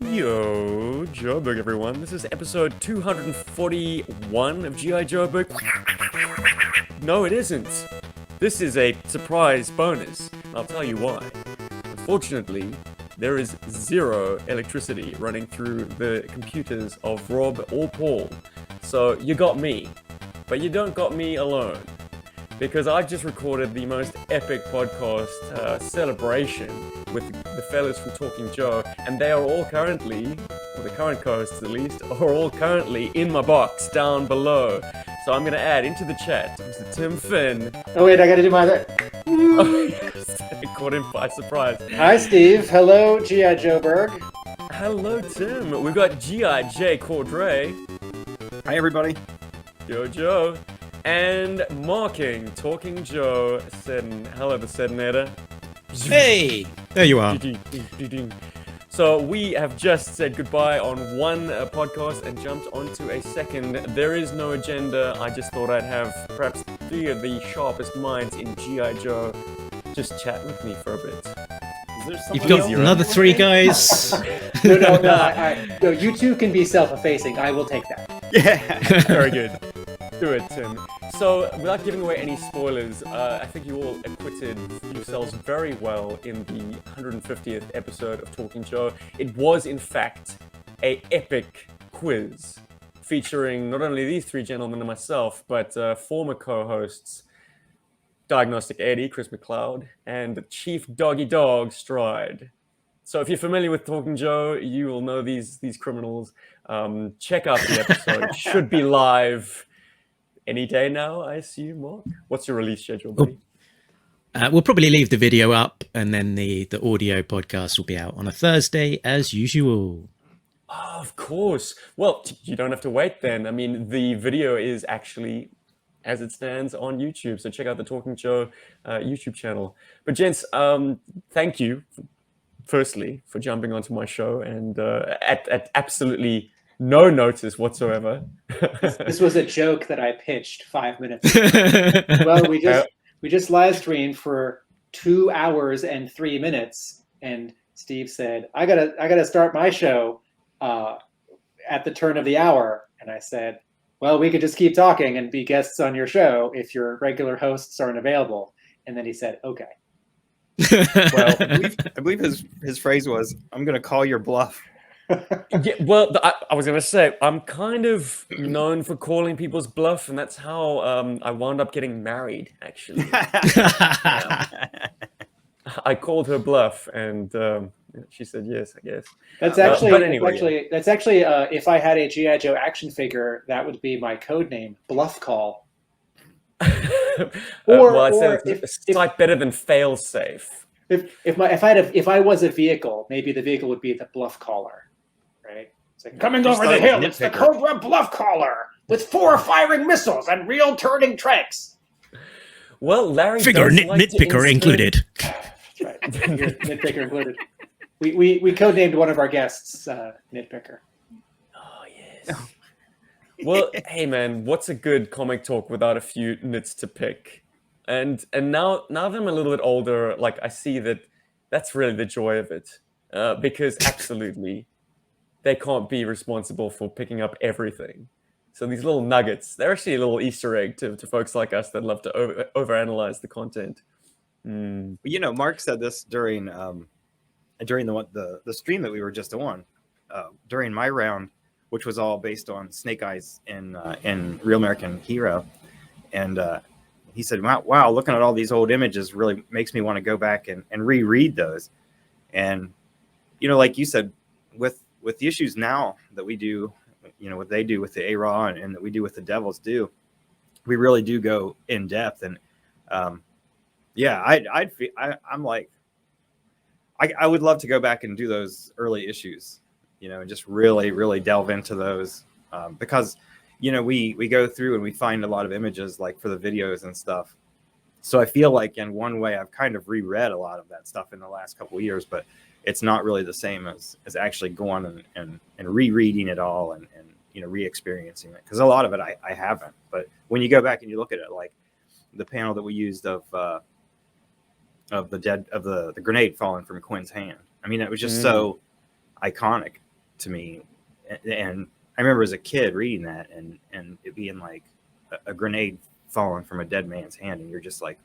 Yo, Joburg, everyone. This is episode 241 of GI Joburg. No, it isn't. This is a surprise bonus. I'll tell you why. Unfortunately, there is zero electricity running through the computers of Rob or Paul. So you got me, but you don't got me alone. Because I've just recorded the most epic podcast celebration with the fellas from Talking Joe, and they are all currently, or the current co-hosts at least, are all currently in my box down below. So I'm going to add into the chat Mr. Tim Finn. Oh wait, I got to do my... Oh, yes. Caught him by surprise. Hi Steve, hello GI Joburg. Hello Tim, we've got GI Cordray. Hi everybody. Joe. And marking Talking Joe Seddon. Hello, the Seddinator. Hey, there you are. So we have just said goodbye on one podcast and jumped onto a second. There is no agenda. I just thought I'd have perhaps three of the sharpest minds in GI Joe just chat with me for a bit. You've got another three guys. No, you two can be self-effacing. I will take that. Yeah. Very good. Do it, Tim. So, without giving away any spoilers, I think you all acquitted yourselves very well in the 150th episode of Talking Joe. It was, in fact, an epic quiz featuring not only these three gentlemen and myself, but former co-hosts Diagnostic Eddie, Chris McLeod, and Chief Doggy Dog, Stride. So if you're familiar with Talking Joe, you will know these criminals. Check out the episode. It should be live any day now, I assume, Mark? What's your release schedule, buddy? We'll probably leave the video up, and then the audio podcast will be out on a Thursday, as usual. Oh, of course. Well, you don't have to wait then. I mean, the video is actually, as it stands, on YouTube. So check out the Talking Joe YouTube channel. But gents, thank you, firstly, for jumping onto my show and at absolutely no notice whatsoever. This was a joke that I pitched 5 minutes ago. Well, we just live streamed for 2 hours and 3 minutes, and Steve said, "I gotta start my show at the turn of the hour." And I said, "Well, we could just keep talking and be guests on your show if your regular hosts aren't available." And then he said, "Okay." Well, I believe his phrase was, "I'm going to call your bluff." Yeah, well, I was going to say, I'm kind of known for calling people's bluff, and that's how I wound up getting married, actually. I called her bluff, and she said yes, I guess. That's actually, if I had a GI Joe action figure, that would be my code name, Bluff Call. It's like better than fail safe. If I was a vehicle, maybe the vehicle would be the Bluff Caller, right? It's like, coming over the hill, it's the Cobra Bluff Caller with 4 firing missiles and real turning tranks. Well, Larry, figure nitpicker included. That's right, nitpicker included. We codenamed one of our guests Nitpicker. Oh yes. Well, hey man, what's a good comic talk without a few nits to pick? And now that I'm a little bit older, like I see that's really the joy of it, because absolutely, they can't be responsible for picking up everything. So these little nuggets, they're actually a little Easter egg to folks like us that love to overanalyze the content. You know, Mark said this during the stream that we were just on, during my round, which was all based on Snake Eyes in Real American Hero, and he said, "Wow, looking at all these old images really makes me want to go back and reread those." And you know, like you said, with the issues now that we do, you know, what they do with the ARAH and that we do with the Devils do, we really do go in depth. And yeah, I'm like, I would love to go back and do those early issues, you know, and just really delve into those, because, you know, we go through and we find a lot of images like for the videos and stuff. So I feel like in one way I've kind of reread a lot of that stuff in the last couple of years, but it's not really the same as actually going and rereading it all and you know, re-experiencing it, because a lot of it I haven't. But when you go back and you look at it, like the panel that we used of the grenade falling from Quinn's hand, I mean, it was just so iconic. to me, and I remember as a kid reading that and it being like a grenade falling from a dead man's hand, and you're just like,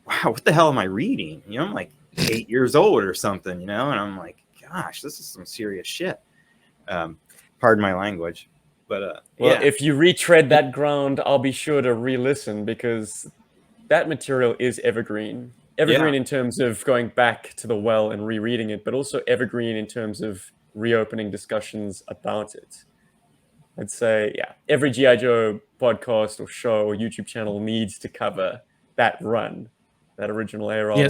wow, what the hell am I reading? You know, I'm like 8 years old or something, you know, and I'm like, gosh, this is some serious shit. Pardon my language, but Well, yeah. if you retread that ground, I'll be sure to re-listen, because that material is evergreen. Evergreen in terms of going back to the well and rereading it, but also evergreen in terms of reopening discussions about it. I'd say, yeah, every GI Joe podcast or show or YouTube channel needs to cover that run, that original ARAH Yeah, run.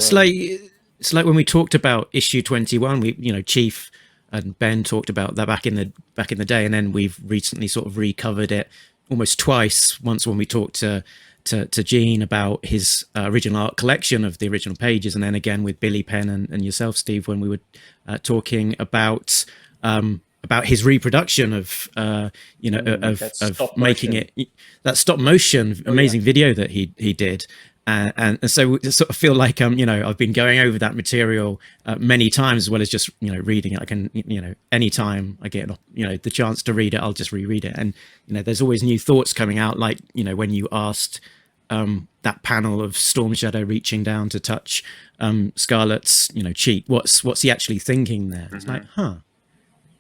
it's like when we talked about issue 21. We, you know, Chief and Ben talked about that back in the day, and then we've recently sort of recovered it almost twice. Once when we talked to Gene about his original art collection of the original pages, and then again with Billy Penn and yourself, Steve, when we were talking about his reproduction of of making motion. it, that stop motion amazing video that he did. And so I sort of feel like you know, I've been going over that material many times, as well as just, you know, reading it. I can, you know, anytime I get, you know, the chance to read it, I'll just reread it. And, you know, there's always new thoughts coming out. Like, you know, when you asked that panel of Storm Shadow reaching down to touch Scarlet's, you know, cheek, what's he actually thinking there? It's like,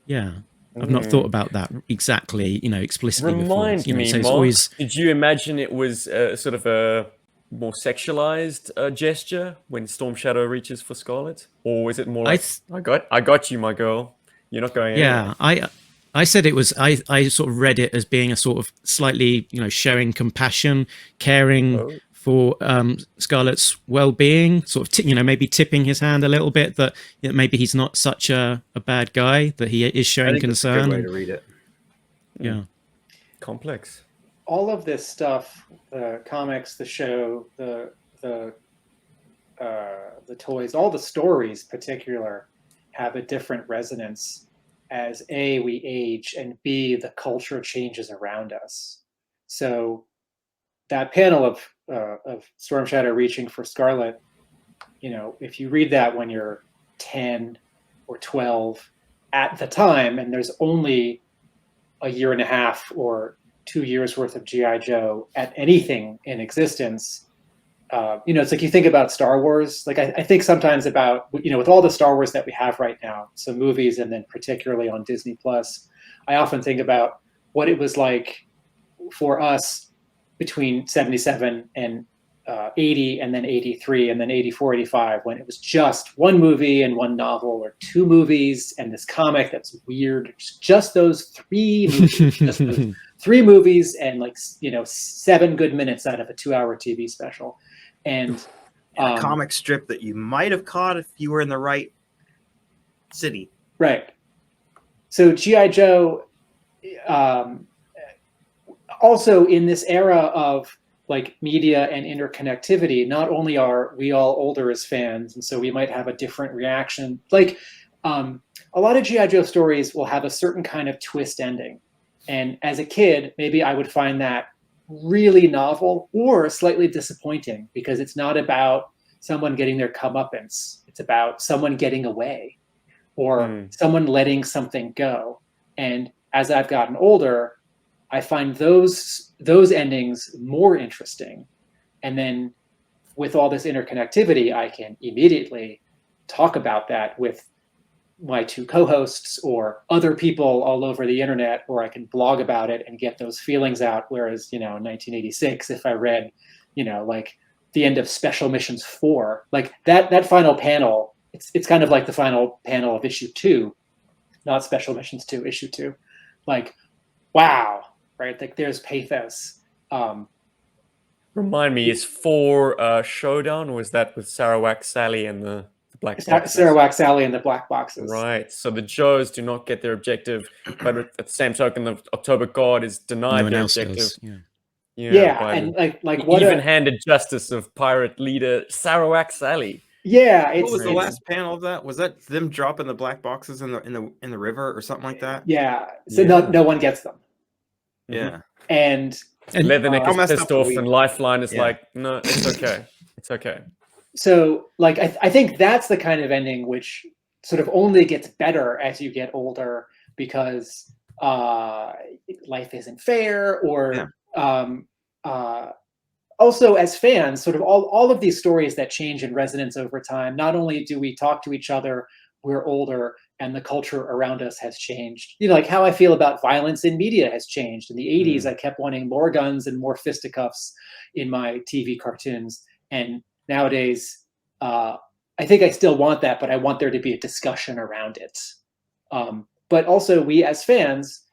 yeah, I've not thought about that exactly, you know, explicitly Remind before. You know, me, so it's Mark, always, did you imagine it was sort of a more sexualized gesture when Storm Shadow reaches for Scarlet, or is it more like, I got you, my girl, you're not going anywhere? Yeah, I said it was, I sort of read it as being a sort of slightly, you know, showing compassion, caring for Scarlet's well-being, sort of, you know, maybe tipping his hand a little bit, that, you know, maybe he's not such a bad guy, that he is showing concern. That's a good way to read it. Yeah. Complex. All of this stuff, the comics, the show, the toys, all the stories particular have a different resonance as A, we age, and B, the culture changes around us. So that panel of Storm Shadow reaching for Scarlet, you know, if you read that when you're 10 or 12 at the time, and there's only a year and a half or 2 years worth of GI Joe at anything in existence, you know, it's like you think about Star Wars. Like I think sometimes about, you know, with all the Star Wars that we have right now, so movies and then particularly on Disney Plus, I often think about what it was like for us between 77 and 80, and then 83, and then 84, 85, when it was just one movie and one novel, or two movies and this comic that's weird. Just those three movies, just those three movies, and like, you know, 7 good minutes out of a 2-hour TV special. And a comic strip that you might have caught if you were in the right city. Right. So GI Joe, also in this era of like media and interconnectivity, not only are we all older as fans, and so we might have a different reaction. Like a lot of GI Joe stories will have a certain kind of twist ending, and as a kid, maybe I would find that really novel or slightly disappointing, because it's not about someone getting their comeuppance. It's about someone getting away, or someone letting something go. And as I've gotten older, I find those endings more interesting. And then with all this interconnectivity, I can immediately talk about that with my 2 co-hosts or other people all over the internet, or I can blog about it and get those feelings out. Whereas, you know, in 1986, if I read, you know, like the end of Special Missions 4, like that final panel, it's kind of like the final panel of issue 2, not Special Missions 2, issue 2. Like, wow. Right, like there's pathos. Remind me, is 4 Showdown, or was that with Sarawak Sally and the black boxes? Sarawak Sally and the black boxes. Right, so the Joes do not get their objective, but at the same token, the October Guard is denied their objective. Does. Yeah, and like what even-handed justice of pirate leader Sarawak Sally. Yeah, what was the last panel of that? Was that them dropping the black boxes in the river or something like that? Yeah, so no one gets them. Yeah. And Leatherneck is pissed off, and Lifeline is like, no, it's okay. It's okay. So, like, I think that's the kind of ending which sort of only gets better as you get older because life isn't fair, or also as fans, sort of all of these stories that change in resonance over time. Not only do we talk to each other, we're older, and the culture around us has changed. You know, like how I feel about violence in media has changed. In the 80s, I kept wanting more guns and more fisticuffs in my TV cartoons. And nowadays, I think I still want that, but I want there to be a discussion around it. But also, we as fans,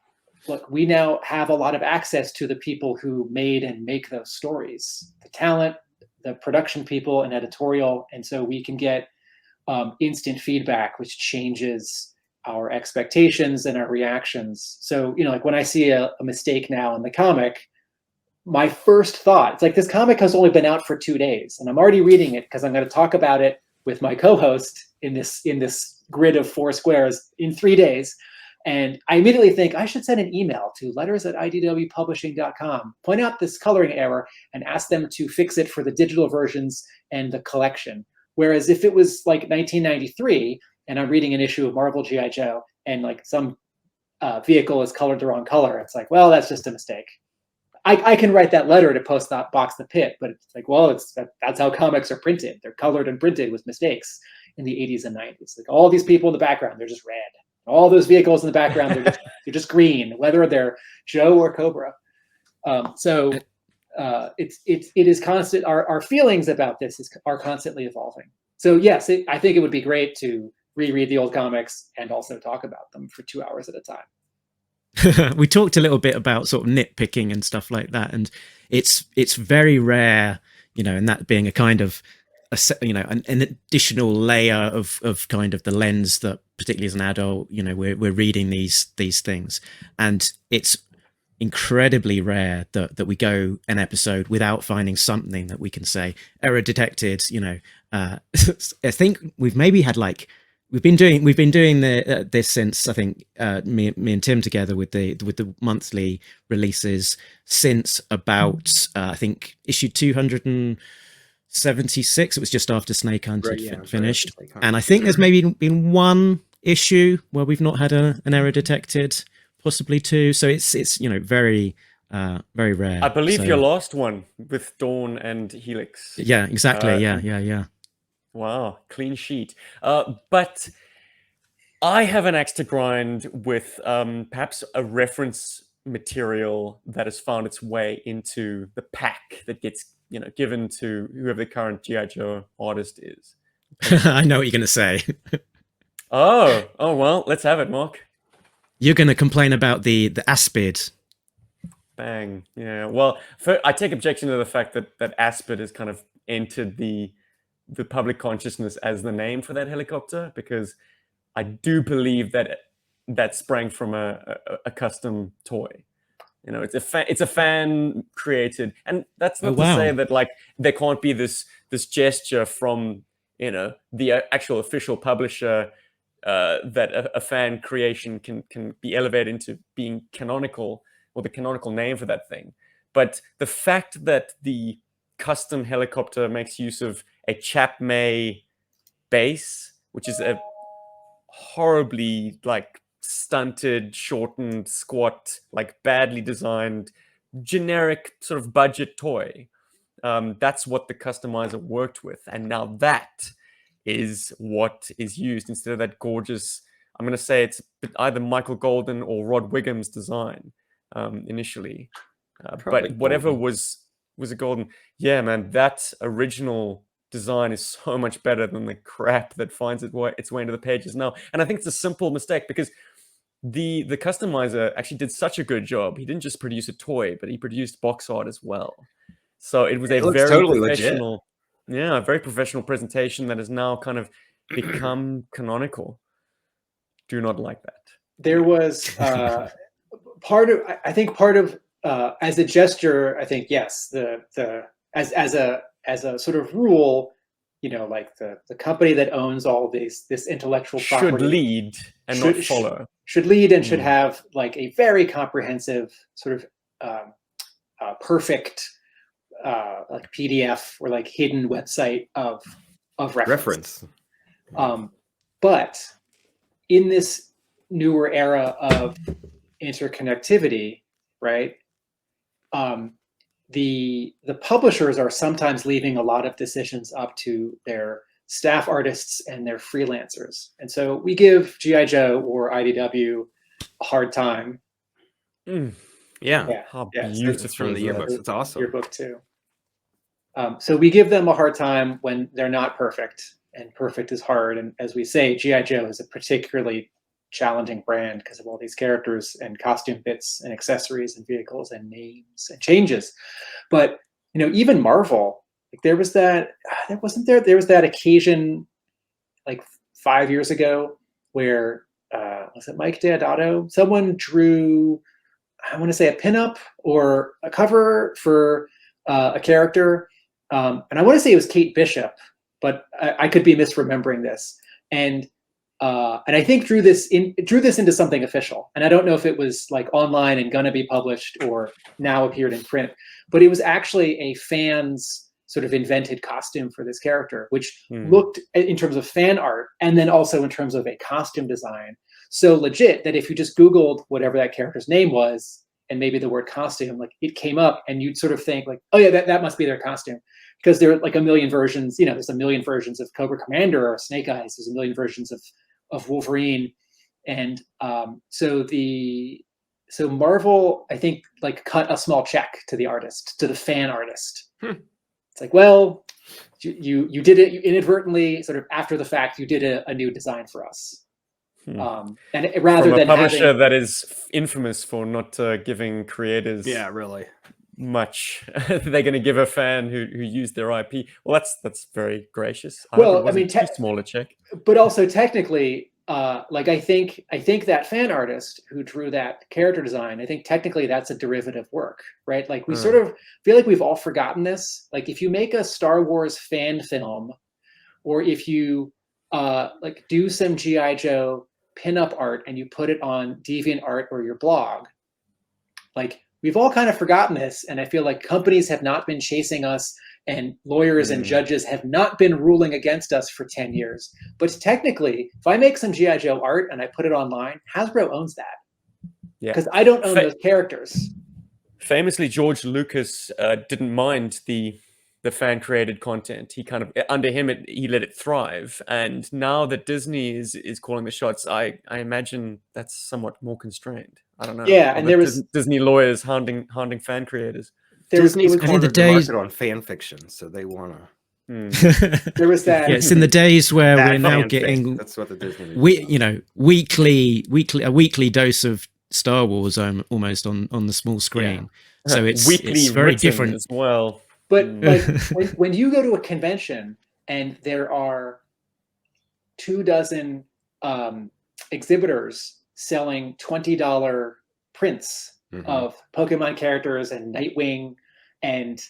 look, we now have a lot of access to the people who made and make those stories, the talent, the production people, and editorial. And so we can get instant feedback, which changes our expectations and our reactions. So, you know, like when I see a mistake now in the comic, my first thought, it's like, this comic has only been out for 2 days, and I'm already reading it because I'm going to talk about it with my co-host in this grid of 4 squares in 3 days. And I immediately think I should send an email to letters@idwpublishing.com, point out this coloring error, and ask them to fix it for the digital versions and the collection. Whereas if it was like 1993 and I'm reading an issue of Marvel GI Joe and like some vehicle is colored the wrong color, it's like, well, that's just a mistake. I can write that letter to post that box the pit, but it's like, well, that's how comics are printed. They're colored and printed with mistakes in the 80s and 90s. Like all these people in the background, they're just red. All those vehicles in the background, they're just green, whether they're Joe or Cobra. It is constant. Our feelings about this are constantly evolving. So yes, I think it would be great to reread the old comics and also talk about them for 2 hours at a time. We talked a little bit about sort of nitpicking and stuff like that, and it's very rare, you know, and that being a kind of an additional layer of kind of the lens that, particularly as an adult, you know, we're reading these things, and it's incredibly rare that we go an episode without finding something that we can say error detected. You know, I think we've maybe had like. We've been doing this since, I think, me and Tim together with the monthly releases since about I think issue 276. It was just after Snake Hunt had finished, and I think there's maybe been one issue where we've not had an error detected, possibly 2. So it's you know very rare. I believe your last one with Dawn and Helix. Yeah, exactly. Yeah. Wow, clean sheet. But I have an axe to grind with perhaps a reference material that has found its way into the pack that gets, you know, given to whoever the current GI Joe artist is. I know what you're going to say. Oh, well, let's have it, Mark. You're going to complain about the Aspid. Bang. Yeah. Well, I take objection to the fact that Aspid has kind of entered the public consciousness as the name for that helicopter, because I do believe that sprang from a custom toy. You know, it's a fan created, and that's not to say that like there can't be this gesture from, you know, the actual official publisher that a fan creation can be elevated into being canonical, or the canonical name for that thing. But the fact that the custom helicopter makes use of a Chap May base, which is a horribly like stunted, shortened, squat, like badly designed, generic sort of budget toy. That's what the customizer worked with, and now that is what is used instead of that gorgeous. I'm going to say it's either Michael Golden or Rod Wigham's design initially, but whatever was a Golden. Yeah, man, that original design is so much better than the crap that finds its way into the pages now. And I think it's a simple mistake, because the customizer actually did such a good job. He didn't just produce a toy, but he produced box art as well. So it was a very totally professional, a very professional presentation that has now kind of become canonical. Do not like that. There was part of as a gesture, I think, yes, as a sort of rule, you know, like the company that owns all this intellectual property should lead and not follow. Should lead and should have like a very comprehensive sort of perfect like PDF or like hidden website of reference. But in this newer era of interconnectivity, right? The publishers are sometimes leaving a lot of decisions up to their staff artists and their freelancers, and so we give GI Joe or IDW a hard time. Yeah. How Yeah, so beautiful It's from the is that? yearbooks. It's awesome. Your book too. So we give them a hard time when they're not perfect, and perfect is hard. And as we say, GI Joe is a particularly challenging brand because of all these characters and costume bits and accessories and vehicles and names and changes. But even Marvel, like there was that occasion like 5 years ago where was it Mike Deodato? Someone drew, I want to say, a pinup or a cover for a character, and I want to say it was Kate Bishop, but I could be misremembering this. And I think drew this into something official. And I don't know if it was like online and gonna be published or now appeared in print, but it was actually a fan's sort of invented costume for this character, which looked, in terms of fan art and then also in terms of a costume design, so legit that if you just Googled whatever that character's name was and maybe the word costume, like it came up and you'd sort of think like, oh yeah, that must be their costume. Because there are like a million versions, there's a million versions of Cobra Commander or Snake Eyes, there's a million versions of Wolverine. And so Marvel, I think, like cut a small check to the artist, to the fan artist. It's like, well, you did it, you inadvertently, sort of after the fact, you did a new design for us. And rather From a than publisher having, that is infamous for not giving creators really much, they're going to give a fan who used their IP. Well, that's very gracious. I Well, hope it wasn't I mean, too small a check. But also technically, like I think that fan artist who drew that character design, I think technically that's a derivative work, right? Like we sort of feel like we've all forgotten this. Like if you make a Star Wars fan film, or if you like do some GI Joe pinup art and you put it on DeviantArt or your blog, like we've all kind of forgotten this. And I feel like companies have not been chasing us and lawyers and judges have not been ruling against us for 10 years. But technically, if I make some GI Joe art and I put it online, Hasbro owns that. Because I don't own those characters. Famously, George Lucas didn't mind the fan created content. He kind of, under him, he let it thrive. And now that Disney is calling the shots, I imagine that's somewhat more constrained. I don't know. Yeah, and there was Disney lawyers hounding fan creators. Disney's in the cornered the days market on fan fiction, so they want to. There was that. Yeah, it's in the days where Bad we're now fanfic. getting That's what the Disney. weekly dose of Star Wars almost on the small screen. So it's very written different as well. But like when you go to a convention and there are 24 exhibitors selling $20 prints of Pokemon characters and Nightwing and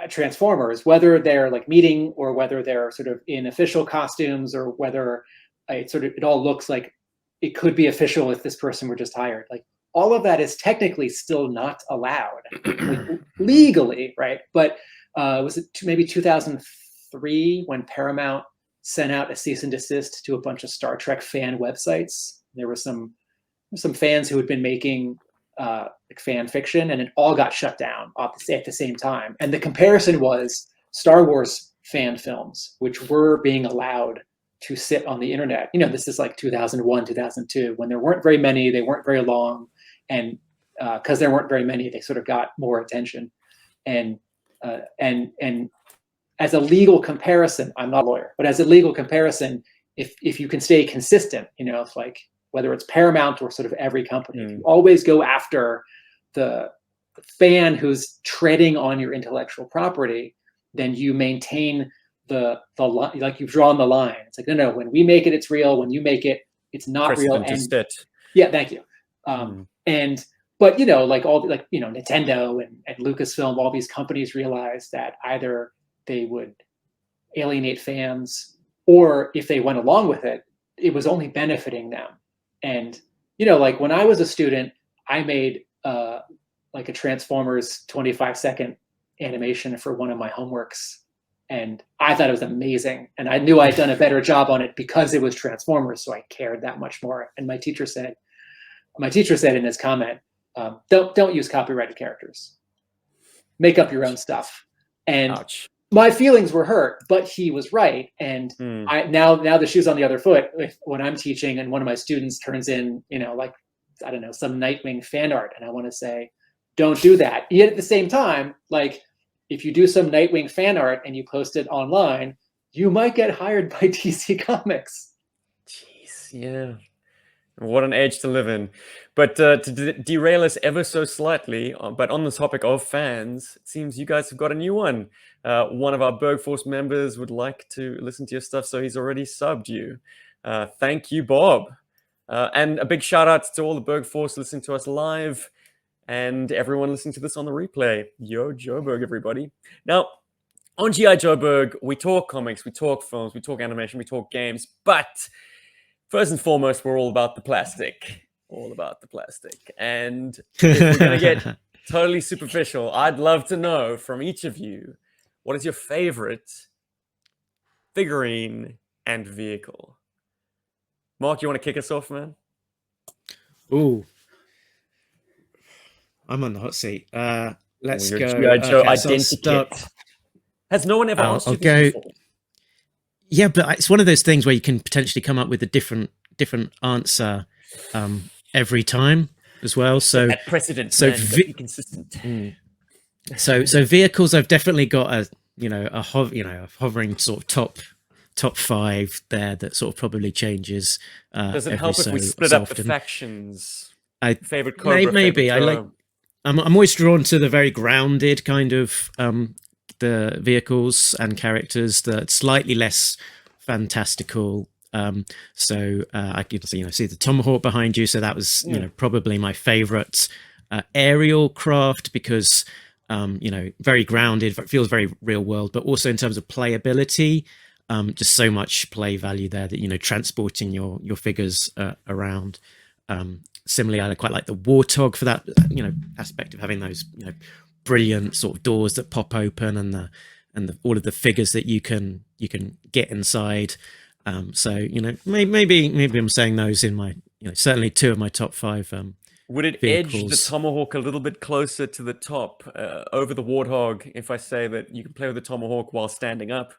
Transformers, whether they're like meeting or whether they're sort of in official costumes or whether it all looks like it could be official if this person were just hired. Like all of that is technically still not allowed like, legally, right? But was it maybe 2003 when Paramount sent out a cease and desist to a bunch of Star Trek fan websites? There were some fans who had been making like fan fiction, and it all got shut down at the same time. And the comparison was Star Wars fan films, which were being allowed to sit on the internet. This is like 2001, 2002, when there weren't very many, they weren't very long, and because there weren't very many, they sort of got more attention. And as a legal comparison, I'm not a lawyer, but as a legal comparison, if you can stay consistent, if like whether it's Paramount or sort of every company, if you always go after the fan who's treading on your intellectual property, then you maintain the like you've drawn the line. It's like no, when we make it, it's real. When you make it, it's not real. And yeah, thank you. But like Nintendo and Lucasfilm, all these companies realized that either they would alienate fans, or if they went along with it, it was only benefiting them. And like when I was a student, I made like a Transformers 25-second animation for one of my homeworks, And I thought it was amazing. And I knew I'd done a better job on it because it was Transformers, so I cared that much more. And my teacher said in his comment, don't use copyrighted characters. Make up your own stuff. And Ouch. my feelings were hurt, but he was right. And I now the shoe's on the other foot. When I'm teaching and one of my students turns in, like, I don't know, some Nightwing fan art, and I want to say, don't do that. Yet at the same time, like, if you do some Nightwing fan art and you post it online, you might get hired by DC Comics. Jeez, yeah. What an age to live in. But to derail us ever so slightly, but on the topic of fans, it seems you guys have got a new one. One of our Berg Force members would like to listen to your stuff, so he's already subbed you. Thank you, Bob. And a big shout out to all the Berg Force listening to us live and everyone listening to this on the replay. Yo, Joburg, everybody. Now, on GI Joburg, we talk comics, we talk films, we talk animation, we talk games, but first and foremost, we're all about the plastic. All about the plastic. And if we're going to get totally superficial, I'd love to know from each of you, what is your favorite figurine and vehicle? Mark, you want to kick us off, man? Ooh. I'm on the hot seat. Let's Your go. G.I. Joe Okay, so I'll identikit. start- Has no one ever asked you I'll this go- before? Yeah, but it's one of those things where you can potentially come up with a different answer every time as well. So At precedent, so man, be consistent. so vehicles, I've definitely got a hovering sort of top 5 there that sort of probably changes. Does it every help if we so split up the often. factions? I Favorite Cobra? maybe favorite I like. Joe? I'm always drawn to the very grounded kind of the vehicles and characters that slightly less fantastical. So I can see the tomahawk behind you. So that was probably my favorite aerial craft because very grounded, feels very real world, but also in terms of playability, just so much play value there that transporting your figures around. Similarly, I quite like the warthog for that aspect of having those brilliant sort of doors that pop open and all of the figures that you can get inside. So maybe I'm saying those in my certainly 2 of my top 5. Would it edge the tomahawk a little bit closer to the top over the warthog if I say that you can play with the tomahawk while standing up,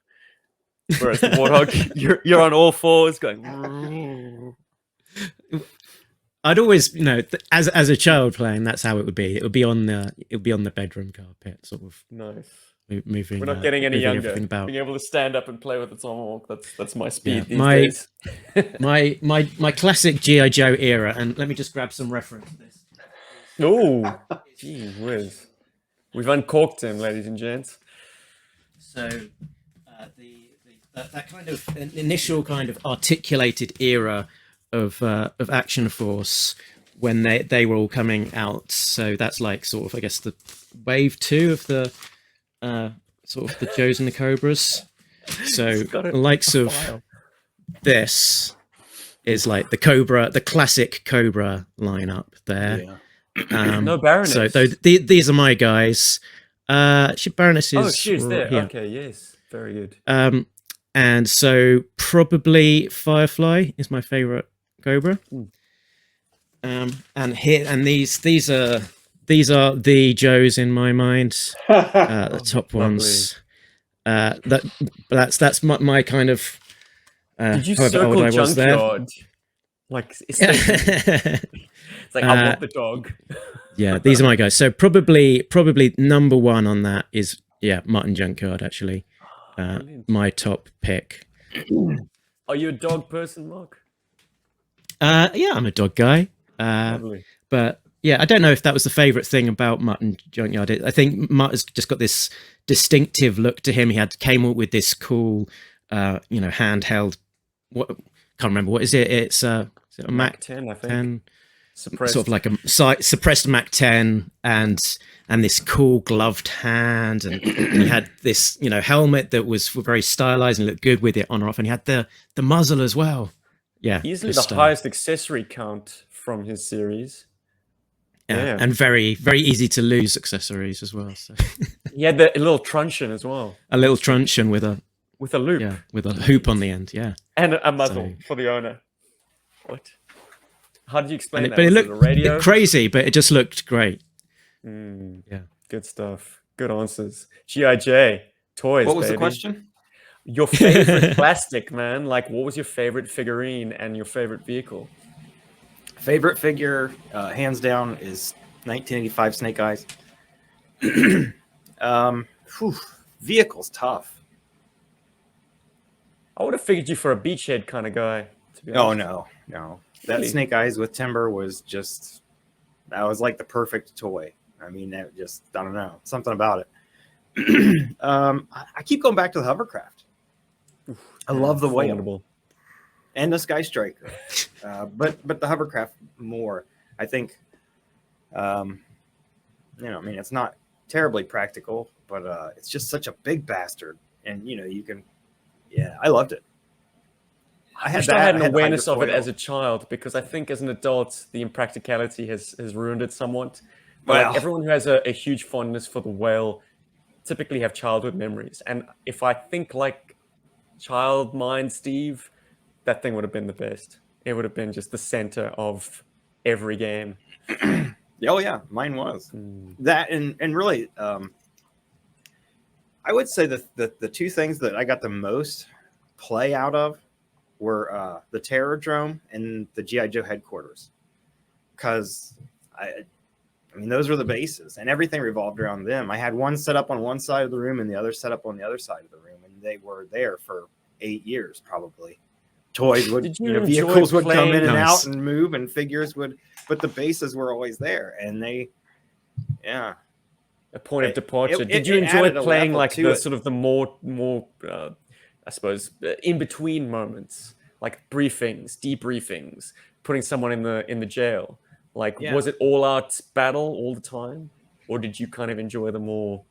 whereas the warthog you're on all fours going. I'd always, as a child playing, that's how it would be. It would be on the bedroom carpet, sort of. Nice. Moving. We're not getting any younger. About. Being able to stand up and play with the tomahawk, that's my speed these days. days. my classic GI Joe era, and let me just grab some reference to this. Oh, gee whiz. We've uncorked him, ladies and gents. So that kind of initial kind of articulated era of Action Force when they were all coming out. So that's like sort of, I guess, the wave 2 of the sort of the Joes and the Cobras. So the likes of this is like the classic Cobra lineup there. Yeah. No Baroness. So these are my guys. Baroness is. Oh, she's there. Here. Okay, yes, very good. And so probably Firefly is my favorite Cobra. And these are the Joes in my mind. The top ones. That's my kind of. Did you circle Junkyard? Like it's like I want the dog. Yeah, these are my guys. So probably number 1 on that is Martin Junkyard actually. My top pick. Are you a dog person, Mark? Yeah, I'm a dog guy. But yeah, I don't know if that was the favorite thing about Martin Junkyard. I think Martin's just got this distinctive look to him. He came up with this cool, handheld. What can't remember what is it? It's a Mac 10, I think. 10. Suppressed. Sort of like a suppressed Mac 10 and this cool gloved hand, and he had this helmet that was very stylized and looked good with it on or off, and he had the muzzle as well. Yeah, easily the highest accessory count from his series. Yeah, and very very easy to lose accessories as well. So He had the little truncheon as well, A little truncheon with a loop with a hoop on the end. Yeah. and a muzzle So- for the owner. What? How did you explain And that? but it Was looked a radio? crazy, but it just looked great. Mm, Yeah. good stuff. Good answers. GIJ toys. What was baby. the question? Your favorite plastic, man. Like, what was your favorite figurine and your favorite vehicle? Favorite figure, hands down, is 1985 Snake Eyes. Whew, vehicle's tough. I would have figured you for a beachhead kind of guy. To be Oh honest. no. That Really? Snake Eyes with Timber was just, that was like the perfect toy. I mean, that just, I don't know, something about it. I keep going back to the hovercraft. I love the whale Formidable. and the Sky Striker, but the hovercraft more. I think, I mean, it's not terribly practical, but it's just such a big bastard, and you can, yeah, I loved it. I wish I had an had the awareness of it hydrofoil. as a child, because I think as an adult, the impracticality has ruined it somewhat. But like Well. everyone who has a huge fondness for the whale typically have childhood memories. And if I think like child mind Steve, that thing would have been the best. It would have been just the center of every game. Oh yeah, mine was that, and really, I would say that the two things that I got the most play out of were the Terrordrome and the GI Joe headquarters, because I mean those were the bases, and everything revolved around them. I had one set up on one side of the room and the other set up on the other side of the room, and they were there for 8 years probably. Toys would, Did you enjoy vehicles would come playing- in and Nice. out and move, and figures would, but the bases were always there, and yeah. A point of It- departure. it- Did you it enjoy added a playing level like to the it. sort of the more I suppose in between moments, like briefings, debriefings, putting someone in the jail? Like, Yeah. was it all out battle all the time, or did you kind of enjoy the more?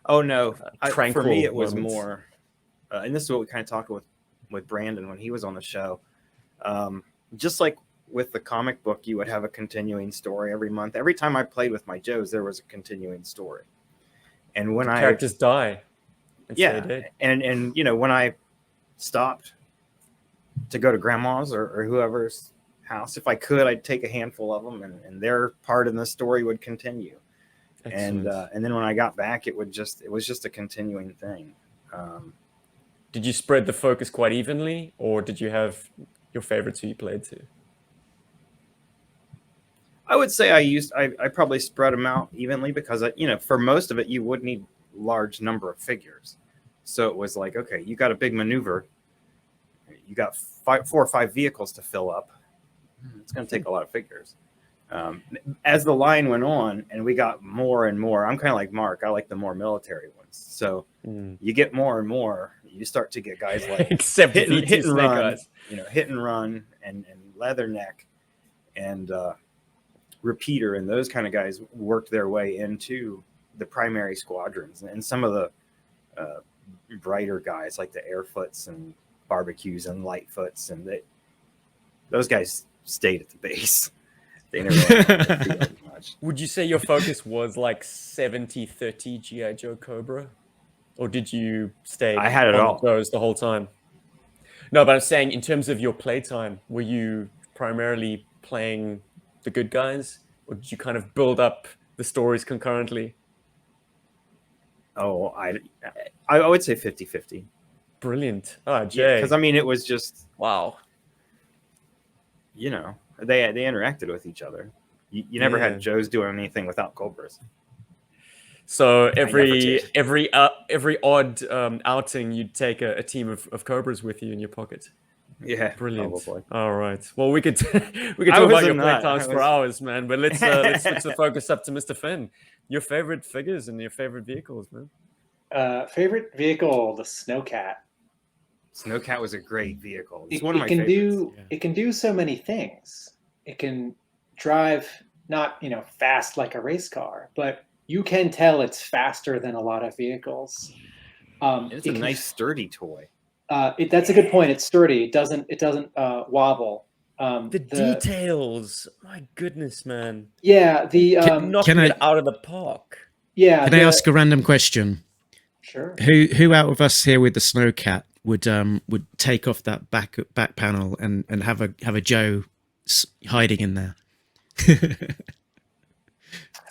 Oh no! For tranquil me, it was moments. more, and this is what we kind of talked with Brandon when he was on the show. Just like with the comic book, you would have a continuing story every month. Every time I played with my Joes, there was a continuing story. And when Characters die. And stay dead. and when I stopped to go to grandma's or whoever's house, if I could, I'd take a handful of them, and their part in the story would continue. Excellent. And then when I got back, it was just a continuing thing. Did you spread the focus quite evenly, or did you have your favorites who you played to? I would say I probably spread them out evenly, because for most of it you would need large number of figures. So it was like, okay, you got a big maneuver, you got 4 or 5 vehicles to fill up. It's going to take a lot of figures. As the line went on and we got more and more, I'm kind of like Mark. I like the more military ones. So you get more and more. You start to get guys like Except hit V2 and Snake run, Eyes. hit and run, and Leatherneck, and Repeater, and those kind of guys worked their way into the primary squadrons. And some of the brighter guys like the Airfoots and Barbecues and Lightfoots, and those guys stayed at the base. They never went out to the field much. Would you say your focus was like 70-30 GI Joe Cobra, or did you stay? I had it on all. those the whole time. No, but I'm saying in terms of your playtime, were you primarily playing the good guys, or did you kind of build up the stories concurrently? Oh, I would say 50-50. Brilliant. Ah, Jay. Because I mean, it was just, Wow. they interacted with each other. You never Yeah. had Joes doing anything without Cobras. So never did. every odd outing, you'd take a team of Cobras with you in your pocket. Yeah, Brilliant. probably. All right. Well, we could we could I talk was about your a play nut. times I for was- hours, man. But let's switch the focus up to Mr. Finn. Your favorite figures and your favorite vehicles, man. Favorite vehicle, the Snowcat. Snowcat was a great vehicle. It's It, one of it my can favorites. do Yeah. it can do so many things. It can drive not fast like a race car, but you can tell it's faster than a lot of vehicles. It's a it can- nice, sturdy toy. That's a good point. It's sturdy. It doesn't wobble. The details, my goodness, man. Yeah, the Knocking Can I- it out of the park. Yeah. Can I ask a random question? Sure. Who out of us here with the snowcat would take off that back panel and have a Joe hiding in there?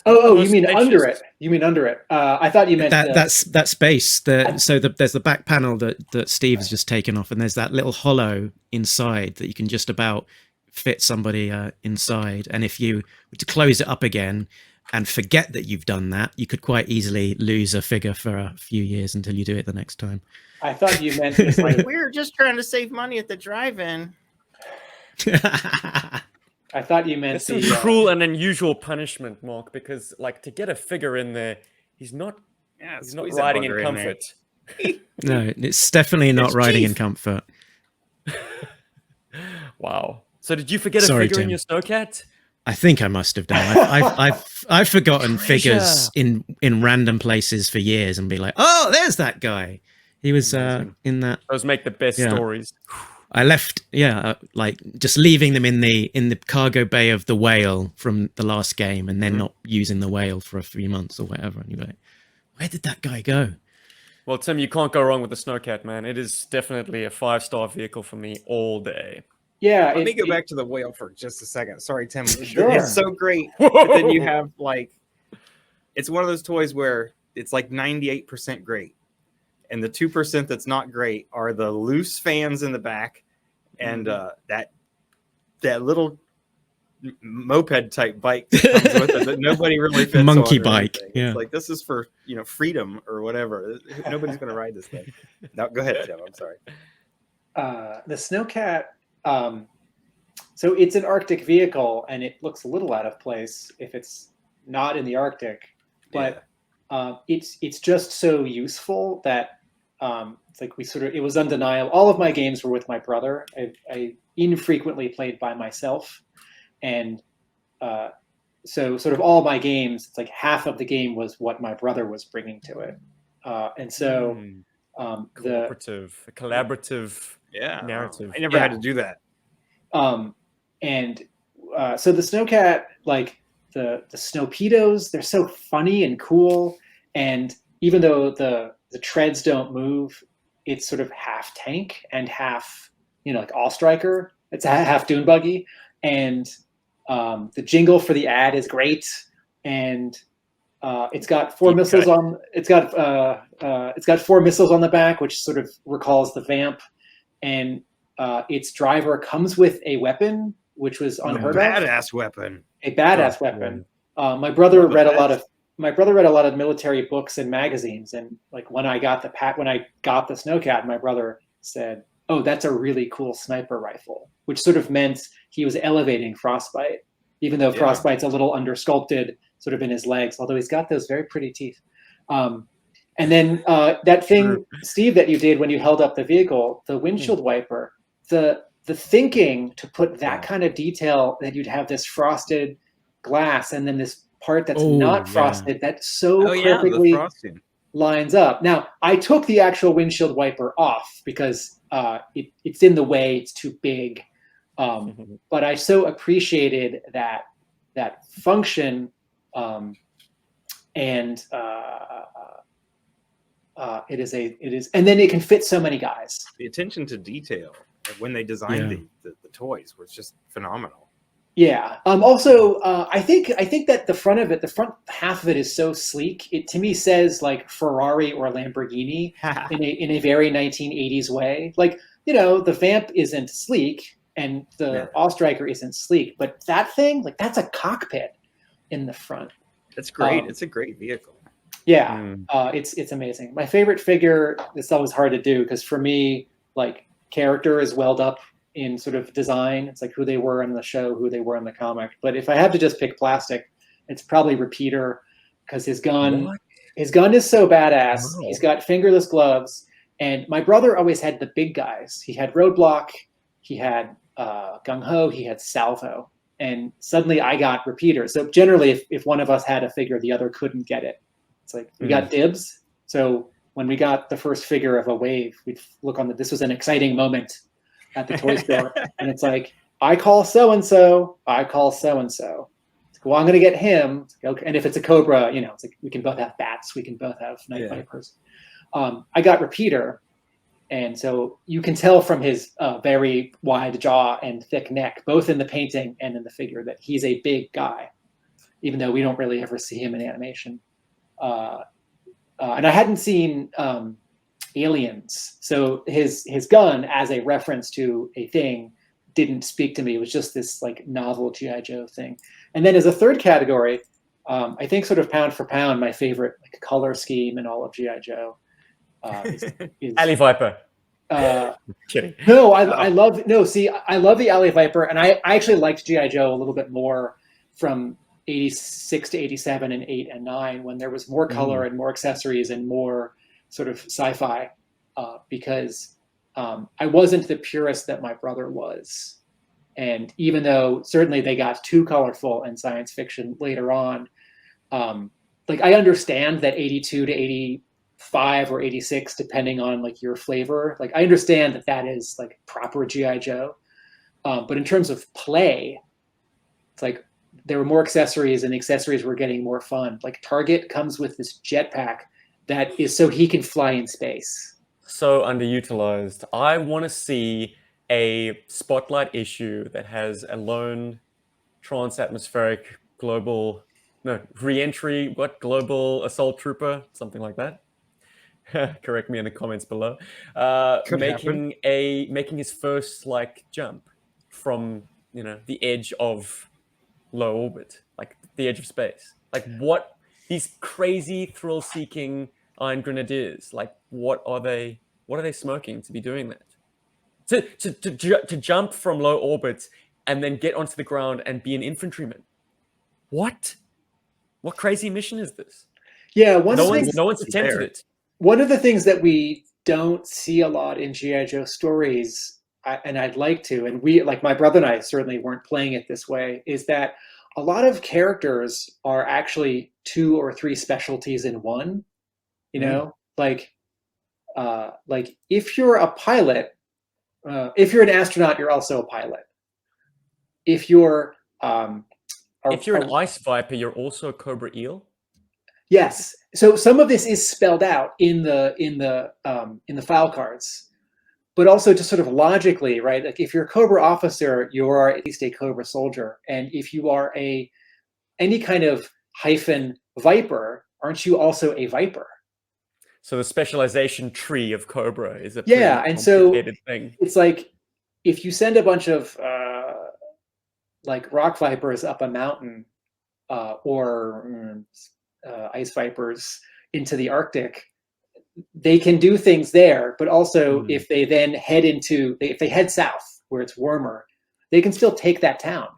Oh, Most you mean spacious. under it? You mean under it? I thought you meant that space. There's the back panel that Steve has just taken off, and there's that little hollow inside that you can just about fit somebody inside. And if you were to close it up again and forget that you've done that, you could quite easily lose a figure for a few years until you do it the next time. I thought you meant this, like, We're just trying to save money at the drive-in. I thought you meant It's some the cruel and unusual punishment, Mark, because like to get a figure in there, he's not Squeeze that riding in bugger there. comfort. No, it's definitely not It's riding in Chief. comfort. Wow. So did you forget Sorry, a figure in Tim. your snowcat? I think I must have done. I've forgotten figures in random places for years and be like, oh, there's that guy. He was in that. Those make the best Yeah. stories. I left, like just leaving them in the cargo bay of the Whale from the last game, and then not using the Whale for a few months or whatever. And you're like, where did that guy go? Well, Tim, you can't go wrong with the snowcat, man. It is definitely a 5-star vehicle for me all day. yeah. Let me go back to the whale for just a second. Sorry, Tim. Sure. It's so great. But then you have like, it's one of those toys where it's like 98% great. And the 2% that's not great are the loose fans in the back and that little moped type bike that comes with it that nobody really fits Monkey on or bike, anything. yeah. It's like, this is for, freedom or whatever. Nobody's going to ride this thing. Now, go ahead, Tim. I'm sorry. The snowcat. So it's an Arctic vehicle, and it looks a little out of place if it's not in the Arctic. But it's just so useful that it's like it was undeniable. All of my games were with my brother. I infrequently played by myself, and so sort of all my games, it's like half of the game was what my brother was bringing to it, and so the collaborative narrative. I never had to do that. And so the snowcat, like the snowpedos, they're so funny and cool, and even though the treads don't move, it's sort of half tank and half, like all striker. It's a half dune buggy, and the jingle for the ad is great, and it's got four missiles on. It's got 4 missiles on the back, which sort of recalls the Vamp, and its driver comes with a weapon, which was unheard of. Badass weapon. A badass weapon. My brother read a lot of military books and magazines, and like when I got the snowcat, my brother said, "Oh, that's a really cool sniper rifle," which sort of meant he was elevating Frostbite, even though Frostbite's a little undersculpted, sort of in his legs, although he's got those very pretty teeth. And then that thing, Steve, that you did when you held up the vehicle, the windshield wiper, the thinking to put that kind of detail, that you'd have this frosted glass and then this part that's not frosted, that so perfectly lines up. Now, I took the actual windshield wiper off because it's in the way, it's too big. But I so appreciated that function, and it is, and then it can fit so many guys. The attention to detail when they designed the toys was just phenomenal. Yeah. Also, I think that the front half of it is so sleek. It to me says like Ferrari or Lamborghini in a very 1980s way. Like, the Vamp isn't sleek and the All-Striker isn't sleek, but that thing, like, that's a cockpit in the front. That's great. It's a great vehicle. Yeah. It's amazing. My favorite figure, it's always hard to do because for me, like, character is welled up in sort of design. It's like who they were in the show, who they were in the comic. But if I have to just pick plastic, it's probably Repeater, because his gun is so badass. Wow. He's got fingerless gloves, and my brother always had the big guys. He had Roadblock, he had Gung Ho, he had Salvo, and suddenly I got Repeater. So generally, if one of us had a figure, the other couldn't get it. It's like we got dibs. So when we got the first figure of a wave, we'd look on this was an exciting moment at the toy store. And it's like, I call so-and-so, I call so-and-so. well, I'm going to get him. Okay. And if it's a Cobra, you know, it's like we can both have bats. We can both have night vipers. I got Repeater. And so you can tell from his very wide jaw and thick neck, both in the painting and in the figure, that he's a big guy, even though we don't really ever see him in animation. And I hadn't seen Aliens. So his gun as a reference to a thing didn't speak to me. It was just this like novel G.I. Joe thing. And then as a third category, I think sort of pound for pound, my favorite like color scheme in all of G.I. Joe is Alley Viper. Kidding. No, I love the Alley Viper, and I actually liked G.I. Joe a little bit more from 86 to 87 and 8 and 9 when there was more color and more accessories and more sort of sci-fi because I wasn't the purist that my brother was. And even though certainly they got too colorful in science fiction later on, like I understand that 82 to 85 or 86, depending on like your flavor, like I understand that that is like proper G.I. Joe. But in terms of play, it's like there were more accessories and the accessories were getting more fun. Like Target comes with this jetpack that is so he can fly in space. So underutilized. I want to see a Spotlight issue that has a lone trans-atmospheric global, re-entry, global assault trooper, something like that. Correct me in the comments below. Making his first like jump from the edge of low orbit, like the edge of space. Like what these crazy thrill-seeking Iron Grenadiers, like what are they smoking to be doing that? To jump from low orbit and then get onto the ground and be an infantryman. What crazy mission is this? Yeah, no one's attempted it. One of the things that we don't see a lot in G.I. Joe stories, and I'd like to, and we, like my brother and I certainly weren't playing it this way, is that a lot of characters are actually 2 or 3 specialties in one. You know, like if you're a pilot, if you're an astronaut, you're also a pilot. If you're an ice viper, you're also a cobra eel. Yes. So some of this is spelled out in the file cards, but also just sort of logically, right? Like if you're a Cobra officer, you are at least a Cobra soldier, and if you are any kind of hyphen viper, aren't you also a viper? So the specialization tree of Cobra is a and so thing. It's like if you send a bunch of like rock vipers up a mountain or ice vipers into the Arctic, they can do things there, but also if they then if they head south where it's warmer, they can still take that town.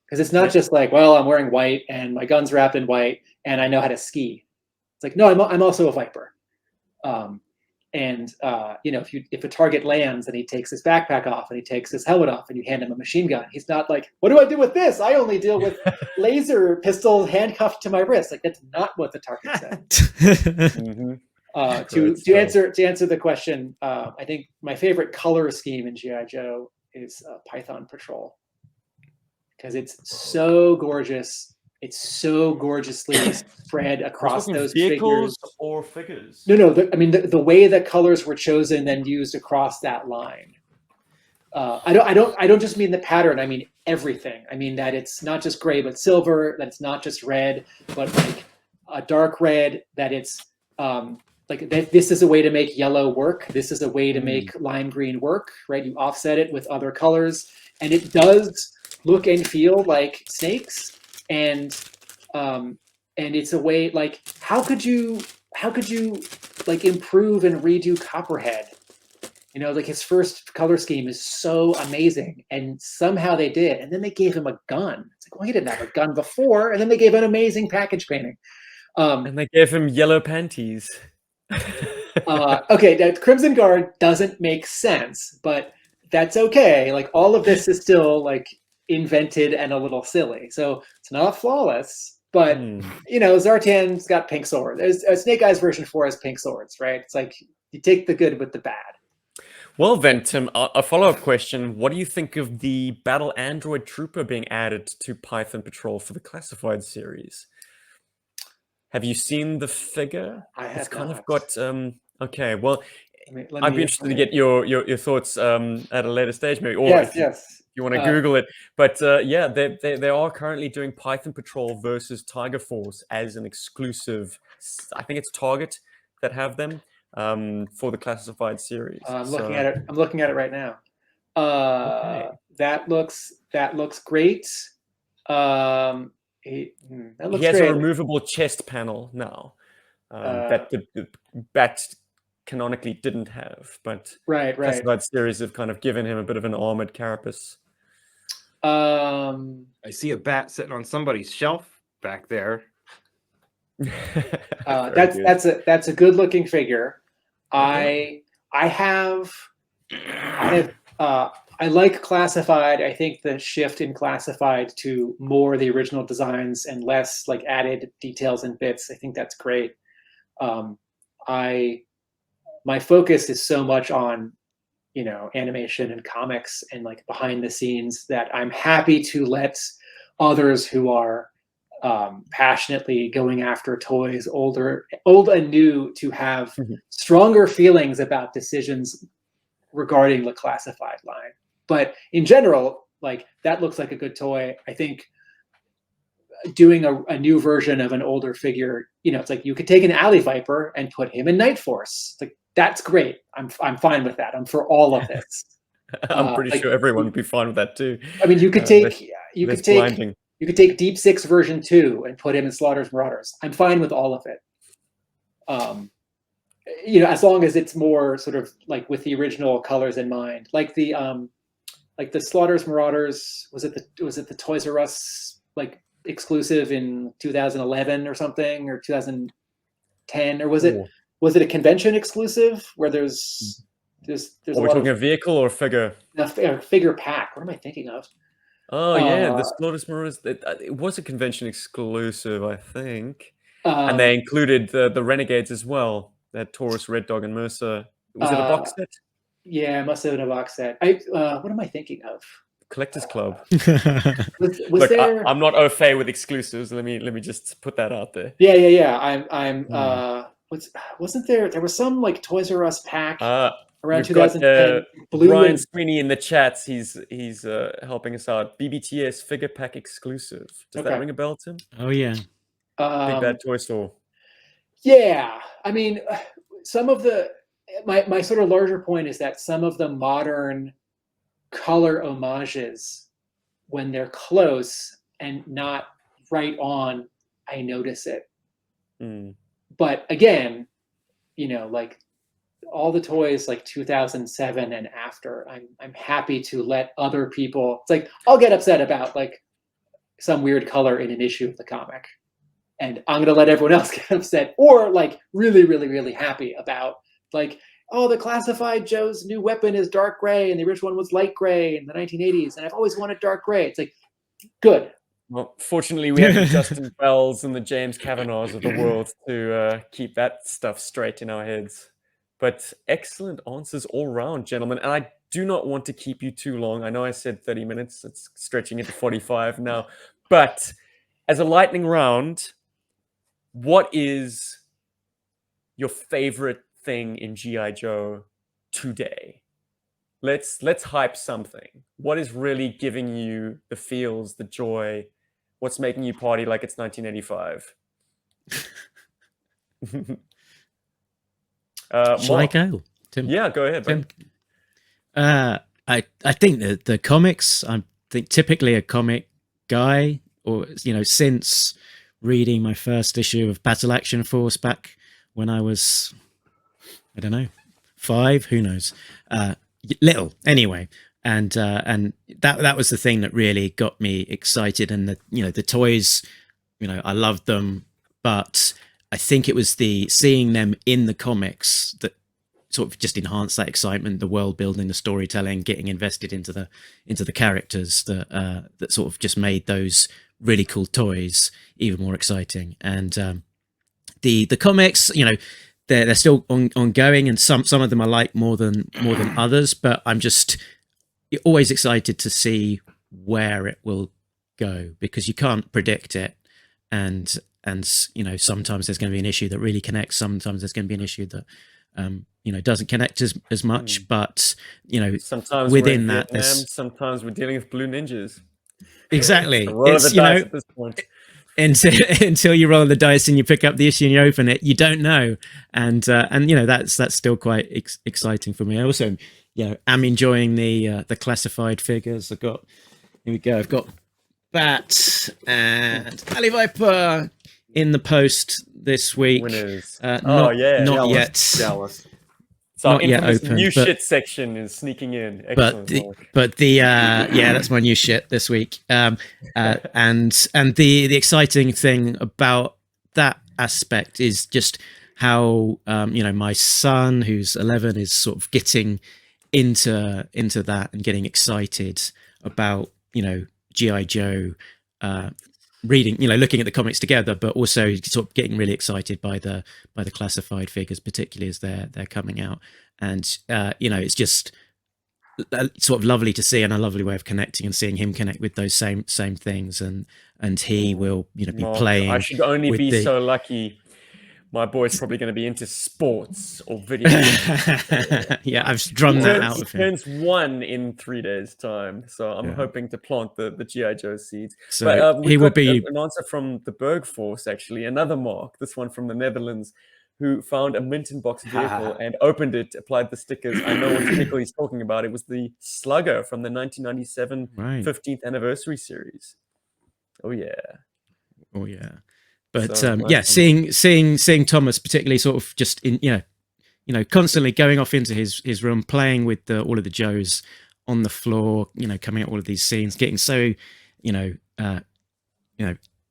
Because it's not just like, well, I'm wearing white and my gun's wrapped in white and I know how to ski. It's like, no, I'm also a viper. If a target lands and he takes his backpack off and he takes his helmet off and you hand him a machine gun, he's not like, what do I do with this? I only deal with laser pistol handcuffed to my wrist. Like that's not what the target said. To answer the question, I think my favorite color scheme in G.I. Joe is Python Patrol, because it's so gorgeous. It's so gorgeously spread across those vehicles figures. Or figures. No. The way that colors were chosen and used across that line. I don't just mean the pattern. I mean everything. I mean that it's not just gray but silver. That it's not just red, but like a dark red. That it's like that. This is a way to make yellow work. This is a way to make lime green work. Right? You offset it with other colors, and it does look and feel like snakes. And it's a way, like how could you like improve and redo Copperhead? Like his first color scheme is so amazing, and somehow they did, and then they gave him a gun. It's like, well, he didn't have a gun before, and then they gave an amazing package painting. And they gave him yellow panties. Okay, that Crimson Guard doesn't make sense, but that's okay. Like all of this is still like invented and a little silly, so it's not flawless, but Zartan's got pink sword. There's a Snake Eyes version 4 has pink swords, right? It's like you take the good with the bad. Well then, Tim, a follow-up question. What do you think of the Battle Android Trooper being added to Python Patrol for the Classified series? Have you seen the figure? I It's have kind of not. got okay. Well, Let I'd be me- interested to get your thoughts at a later stage, maybe, or Yes, if yes. you want to Google it. But yeah, they are currently doing Python Patrol versus Tiger Force as an exclusive. I think it's Target that have them for the Classified series. I'm So, looking at it. I'm looking at it right now. Okay. That looks great. That He looks has a great. removable chest panel now Uh, that the Bat canonically didn't have, but right. Classified series have kind of given him a bit of an armored carapace. I see a bat sitting on somebody's shelf back there. Very good. That's a good looking figure. Uh-huh. I like Classified. I think the shift in Classified to more the original designs and less like added details and bits, I think that's great. My focus is so much on, animation and comics and like behind the scenes that I'm happy to let others who are passionately going after toys, old and new, to have Mhm. stronger feelings about decisions regarding the Classified line. But in general, like that looks like a good toy. I think doing a new version of an older figure, it's like you could take an Alley Viper and put him in Night Force. Like that's great. I'm fine with that. I'm for all of this. I'm pretty Like, sure everyone would be fine with that too. I mean, you could take Less blinding. you could take Deep Six version 2 and put him in Slaughter's Marauders. I'm fine with all of it. As long as it's more sort of like with the original colors in mind, like the Slaughter's Marauders. Was it the Toys R Us like exclusive in 2011 or something, or 2010, or was it a convention exclusive where there's Are a we lot talking a of vehicle or a figure? a figure pack? What am I thinking of? Oh yeah, the Lotus Mirrors. It was a convention exclusive, I think, and they included the Renegades as well. They had Taurus, Red Dog, and Mercer. Was it a box set? Yeah, it must have been a box set. What am I thinking of? Collectors Club. Was Look, there? I'm not au fait with exclusives. Let me just put that out there. Yeah. Wasn't there? There was some like Toys R Us pack around We've got 2010. Blue Brian and Sweeney in the chats. He's helping us out. BBTS figure pack exclusive. Does that Okay. ring a bell, Tim? Oh yeah. Big Bad Toy Store. Yeah, I mean, some of the my sort of larger point is that some of the modern color homages, when they're close and not right on, I notice it. Mm. But again, like all the toys like 2007 and after, I'm happy to let other people. It's like I'll get upset about like some weird color in an issue of the comic, and I'm going to let everyone else get upset, or like really, really, really happy about like, oh, the Classified Joe's new weapon is dark gray and the original one was light gray in the 1980s. And I've always wanted dark gray. It's like, good. Well, fortunately, we have the Justin Bells and the James Kavanaghs of the world to keep that stuff straight in our heads. But excellent answers all round, gentlemen. And I do not want to keep you too long. I know I said 30 minutes. It's stretching into 45 now. But as a lightning round, what is your favorite thing in G.I. Joe today? Let's hype something. What is really giving you the feels, the joy? What's making you party like it's 1985? Shall I go, Tim? Yeah, go ahead. Tim? I think that the comics. I think typically a comic guy, or since reading my first issue of Battle Action Force back when I was, I don't know, 5. Who knows? Little anyway. And that was the thing that really got me excited. And the toys, I loved them, but I think it was the seeing them in the comics that sort of just enhanced that excitement, the world building, the storytelling, getting invested into the characters that sort of just made those really cool toys even more exciting. And the comics, they're still ongoing, and some of them I like more than others. But I'm just always excited to see where it will go, because you can't predict it, and sometimes there's going to be an issue that really connects. Sometimes there's going to be an issue that doesn't connect as much. But sometimes within we're in that, Vietnam, there's sometimes we're dealing with blue ninjas. exactly Roll of the it's dice at this point. until you roll the dice and you pick up the issue and you open it, you don't know, and that's still quite exciting for me. I also am enjoying the classified figures. Here we go. I've got Bat and Ali Viper in the post this week. Winners. Not yet. Jealous. So our Not yet infamous opened, new but- shit section is sneaking in. But Excellent. that's my new shit this week. And the exciting thing about that aspect is just how my son, who's 11, is sort of getting into that and getting excited about GI Joe, reading, looking at the comics together, but also sort of getting really excited by the classified figures, particularly as they're coming out. And it's just sort of lovely to see, and a lovely way of connecting and seeing him connect with those same things, and he will be Mark, playing. I should only with be so lucky. My boy's probably going to be into sports or video games. Yeah, I've drummed that out He of him. turns 1 in 3 days' time, so I'm hoping to plant the GI Joe seeds. So But he will got be an answer from the Berg Force, actually, another Mark, this one from the Netherlands, who found a Minton box vehicle and opened it, applied the stickers. I know what vehicle he's talking about. It was the Slugger from the 1997 right. 15th anniversary series. Oh yeah. But So, nice one. seeing Thomas particularly sort of just in constantly going off into his room, playing with all of the Joes on the floor, coming up all of these scenes, getting so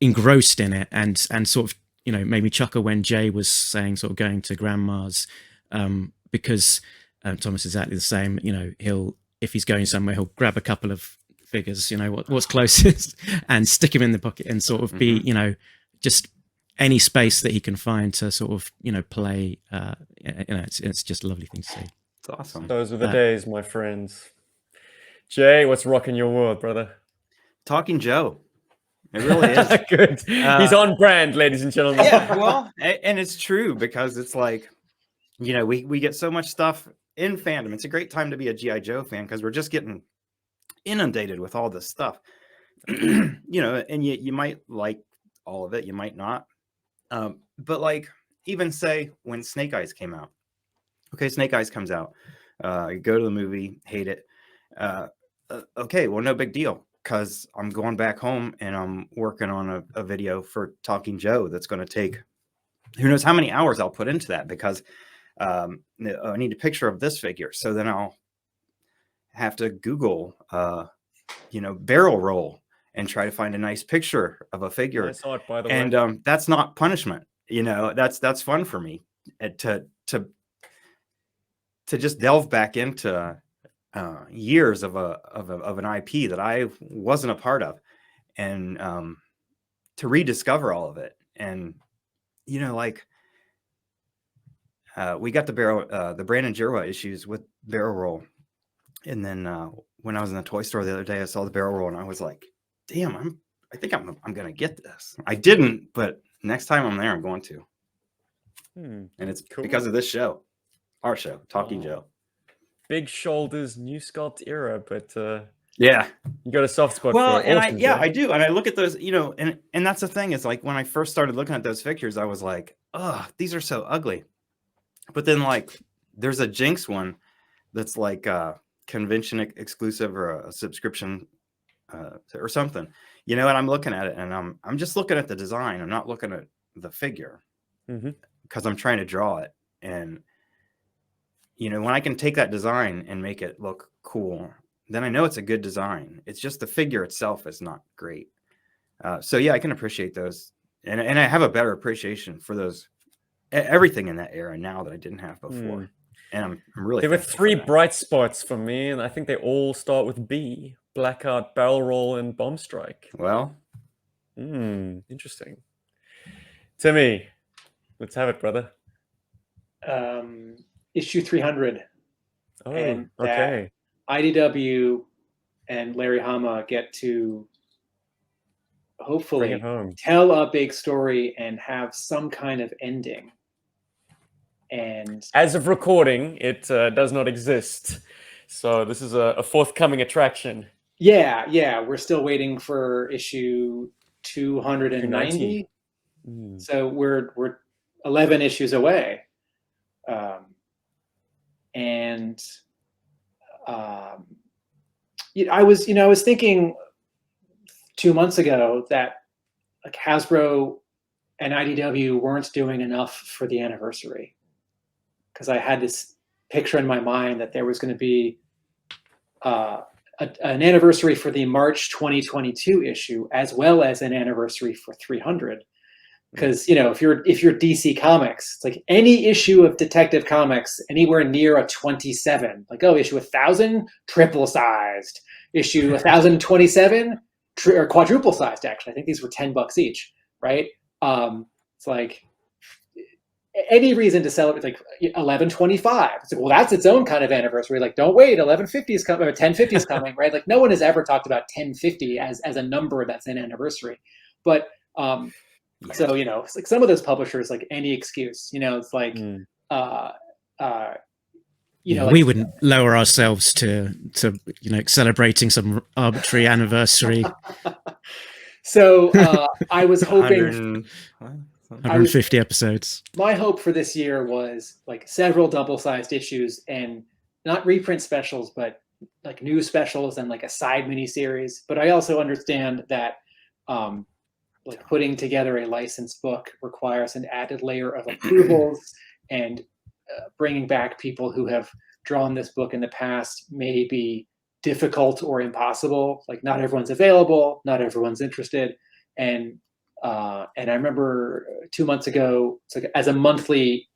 engrossed in it, and sort of made me chuckle when Jay was saying sort of going to grandma's, because Thomas is exactly the same. If he's going somewhere, he'll grab a couple of figures, what's closest, and stick him in the pocket, and sort of be just any space that he can find to sort of play. It's just a lovely thing to see. It's awesome. Those were the days, my friends. Jay, what's rocking your world, brother? Talking Joe. It really is. Good. He's on brand, ladies and gentlemen. Yeah, well, and it's true, because it's like, we get so much stuff in fandom. It's a great time to be a GI Joe fan, because we're just getting inundated with all this stuff. And you might like all of it, you might not. But like, even say when Snake Eyes came out. Okay, Snake Eyes comes out. You go to the movie, hate it. Okay, well, no big deal, because I'm going back home and I'm working on a video for Talking Joe that's going to take who knows how many hours I'll put into that, because I need a picture of this figure. So then I'll have to Google, barrel roll and try to find a nice picture of a figure. I saw it, by the way. And that's not punishment. That's fun for me to just delve back into years of an IP that I wasn't a part of, and to rediscover all of it. And we got the Brandon Jerwa issues with barrel roll, and then when I was in the toy store the other day, I saw the barrel roll and I was like, damn, I think I'm gonna get this. I didn't, but next time I'm there, I'm going to. And it's cool, because of this show, our show, Talking Joe. Big shoulders, new sculpt era, but yeah, you got a soft spot well, for it. and Awesome, I do. And I look at those, and that's the thing, is like, when I first started looking at those figures, I was like, oh, these are so ugly. But then, like, there's a Jinx one that's like convention exclusive or a subscription or something, and I'm looking at it and I'm just looking at the design. I'm not looking at the figure, because I'm trying to draw it. And when I can take that design and make it look cool, then I know it's a good design. It's just the figure itself is not great. So yeah, I can appreciate those, and I have a better appreciation for those, everything in that era now that I didn't have before. And I'm really. There were 3 bright spots for me, and I think they all start with B: Blackout, Barrel Roll, and Bomb Strike. Well, interesting. Timmy, let's have it, brother. issue 300, Oh, and okay. that IDW and Larry Hama get to Bring it hopefully home. tell a big story and have some kind of ending. And As of recording, it does not exist. So this is a forthcoming attraction. yeah, we're still waiting for issue 290. Mm. So we're 11 issues away. And I was thinking 2 months ago that like Hasbro and IDW weren't doing enough for the anniversary, because I had this picture in my mind that there was going to be an anniversary for the March 2022 issue, as well as an anniversary for 300. Because if you're DC Comics, it's like any issue of Detective Comics anywhere near a 27, like issue 1000 triple sized, issue 1027 or quadruple sized. Actually, I think these were $10 each, right? It's like any reason to celebrate like 1125. It's like, well, that's its own kind of anniversary. Like, don't wait, 1150 is coming, or 1050 is coming, right? Like, no one has ever talked about 1050 as a number that's an anniversary, but so it's like some of those publishers, like any excuse, it's like we wouldn't lower ourselves to celebrating some arbitrary anniversary. So I was hoping 150 episodes. My hope for this year was like several double-sized issues, and not reprint specials, but like new specials and like a side mini-series. But I also understand that like putting together a licensed book requires an added layer of approvals, and bringing back people who have drawn this book in the past may be difficult or impossible. Like, not everyone's available, not everyone's interested, and I remember 2 months ago, it's like as a monthly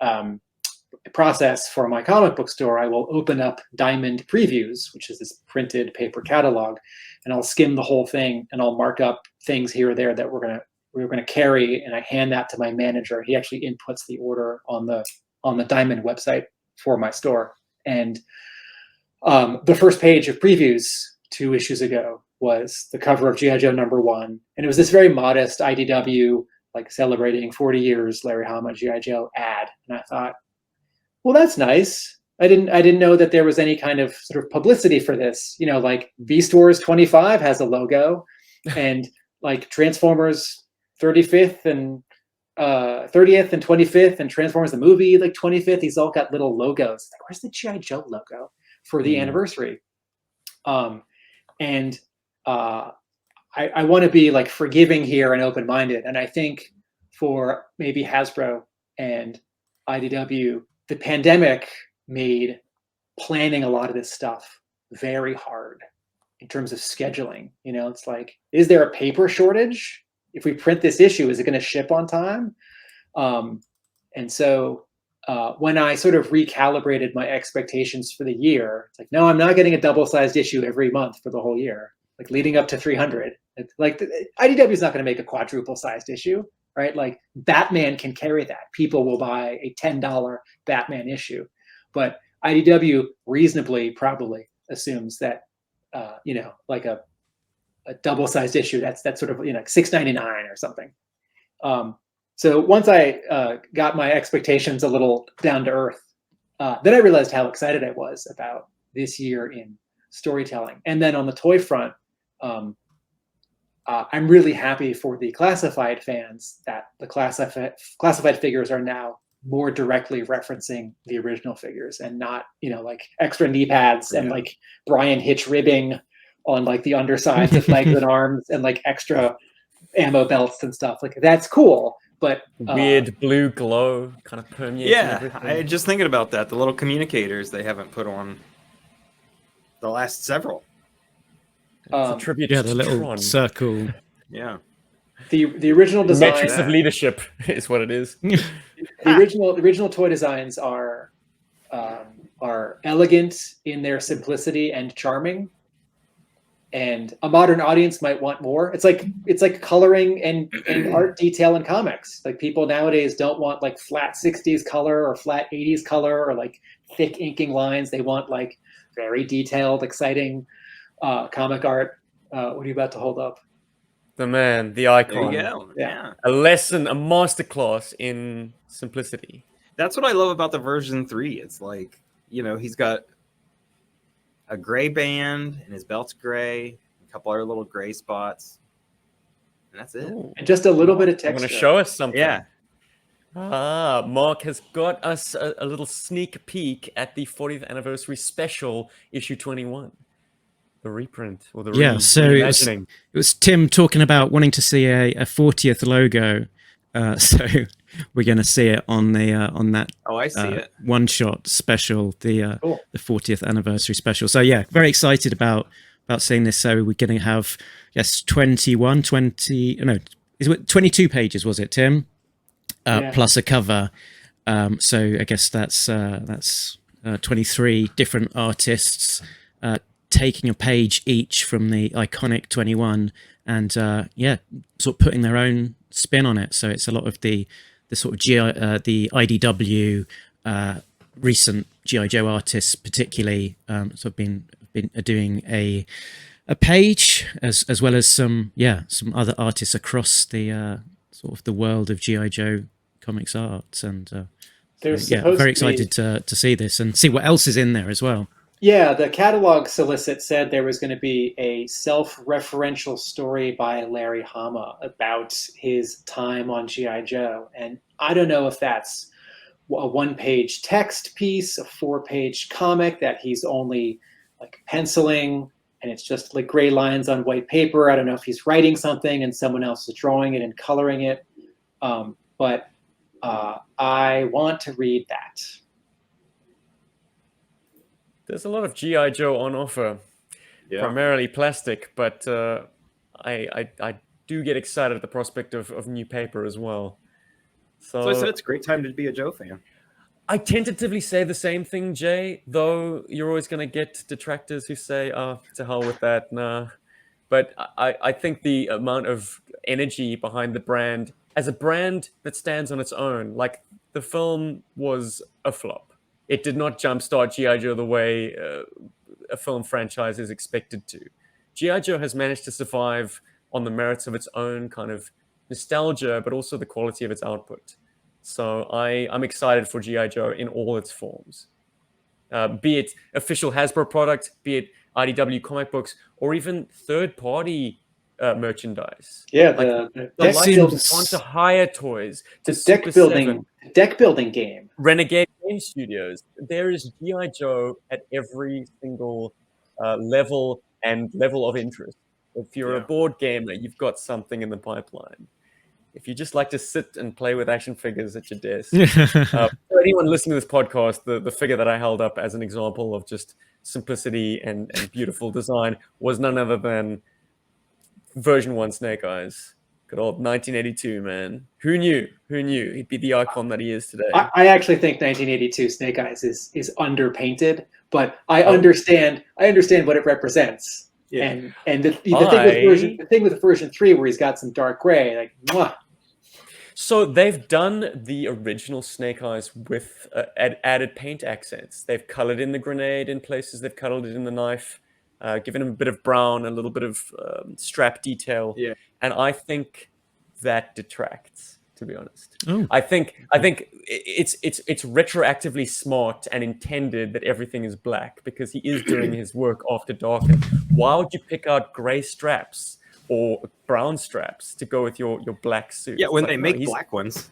process for my comic book store, I will open up Diamond Previews, which is this printed paper catalog, and I'll skim the whole thing, and I'll mark up things here or there that we're gonna carry, and I hand that to my manager. He actually inputs the order on the Diamond website for my store. And the first page of previews 2 issues ago was the cover of GI Joe #1, and it was this very modest IDW like celebrating 40 years Larry Hama GI Joe ad, and I thought, well, that's nice. I didn't know that there was any kind of sort of publicity for this. Like V-Stores 25 has a logo, and like Transformers 35th and 30th and 25th, and Transformers the movie like 25th. These all got little logos. Like, where's the GI Joe logo for the anniversary? And I want to be like forgiving here and open-minded. And I think for maybe Hasbro and IDW, the pandemic made planning a lot of this stuff very hard in terms of scheduling. It's like, is there a paper shortage? If we print this issue, is it going to ship on time? And so when I sort of recalibrated my expectations for the year, it's like, no, I'm not getting a double-sized issue every month for the whole year, like leading up to 300. Like, IDW is not going to make a quadruple-sized issue, right? Like, Batman can carry that. People will buy a $10 Batman issue, but IDW reasonably probably assumes that like a double-sized issue that's sort of like $6.99 or something. So once I got my expectations a little down to earth, then I realized how excited I was about this year in storytelling. And then on the toy front, I'm really happy for the classified fans that the classified figures are now more directly referencing the original figures, and not like extra knee pads and like Brian Hitch ribbing on like the undersides of legs and arms, and like extra ammo belts and stuff. Like, that's cool. But weird blue glow kind of permeates. Yeah, I just thinking about that. The little communicators they haven't put on the last several. It's a tribute the to little Tron. circle. Yeah. The original design, metrics of leadership is what it is. the original toy designs are elegant in their simplicity and charming. and a modern audience might want more. It's like coloring and art detail in comics. Like people nowadays don't want like flat 60s color or flat 80s color or like thick inking lines. They want like very detailed, exciting comic art. What are you about to hold up? The man, the There icon. you go. Yeah. Yeah. A lesson, a masterclass in simplicity. That's what I love about the version 3. It's like, you know, he's got a gray band and his belt's gray, a couple other little gray spots. And that's it. Ooh. And just a little bit of I'm texture. going to show us something. Yeah. Ah, Mark has got us a little sneak peek at the 40th anniversary special, issue 21. The reprint or the So reimagining. it was Tim talking about wanting to see a 40th logo. So we're going to see it on the on that Oh, I see it. one-shot special, the Cool. 40th anniversary special. So yeah, very excited about seeing this. So we're going to have 22 pages, was it, Tim? Yeah. Plus a cover. So I guess that's 23 different artists taking a page each from the iconic 21 and sort of putting their own spin on it. So it's a lot of the sort of GI, the IDW recent GI Joe artists, particularly sort of been doing a page as well as some other artists across the sort of the world of GI Joe comics art. And There's I'm supposed very to be- excited to see this and see what else is in there as well. Yeah, the catalog solicit said there was going to be a self-referential story by Larry Hama about his time on GI Joe, and I don't know if that's a one-page text piece, a four-page comic that he's only like penciling, and it's just like gray lines on white paper. I don't know if he's writing something and someone else is drawing it and coloring it, but I want to read that. There's a lot of GI Joe on offer, Yeah. primarily plastic, but I do get excited at the prospect of new paper as well. So I said it's a great time to be a Joe fan. I tentatively say the same thing, Jay, though you're always going to get detractors who say, oh, to hell with that, nah. But I think the amount of energy behind the brand, as a brand that stands on its own, like the film was a flop. It did not jumpstart G.I. Joe the way a film franchise is expected to. G.I. Joe has managed to survive on the merits of its own kind of nostalgia, but also the quality of its output. So I'm excited for G.I. Joe in all its forms. Be it official Hasbro product, be it IDW comic books, or even third-party merchandise. Yeah, Like, the the deck seems- building, want to hire toys to the deck Super building, 7, deck building game. Renegade Game Studios. There is G.I. Joe at every single level and level of interest. If you're a Yeah. board gamer, you've got something in the pipeline. If you just like to sit and play with action figures at your desk. For anyone listening to this podcast, the figure that I held up as an example of just simplicity and beautiful design was none other than version 1 Snake Eyes. Good old 1982, man. Who knew? Who knew he'd be the icon that he is today? I actually think 1982 Snake Eyes is underpainted, but I Oh. understand what it represents. Yeah. And the thing with version 3 where he's got some dark gray, like mwah. So they've done the original Snake Eyes with added paint accents. They've colored in the grenade in places. They've colored it in the knife, given him a bit of brown, a little bit of strap detail. Yeah. And I think that detracts, to be honest. Oh. I think it's retroactively smart and intended that everything is black because he is doing his work after dark. And why would you pick out gray straps or brown straps to go with your black suit? Yeah, when It's they like, no, make black ones.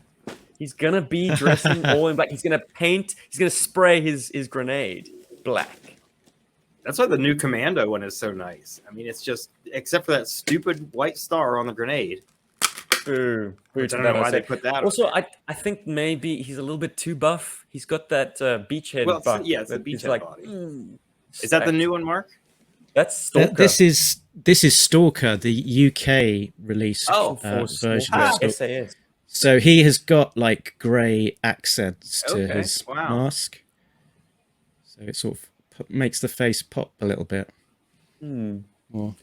he's gonna be dressing all in black. He's gonna paint. He's gonna spray his grenade black. That's why the new Commando one is so nice. I mean, it's just, except for that stupid white star on the grenade. Boo. Boo I to don't that, know I why say. they put that on. Also, I think maybe he's a little bit too buff. He's got that beachhead Well, butt. yeah, it's the that he's beachhead body. Is that the new one, Mark? That's Stalker. This is Stalker, the UK released for version. Stalker. of Stalker. SAS. So he has got like grey accents to Okay, his wow. mask. So it sort of makes the face pop a little bit. Hmm. More.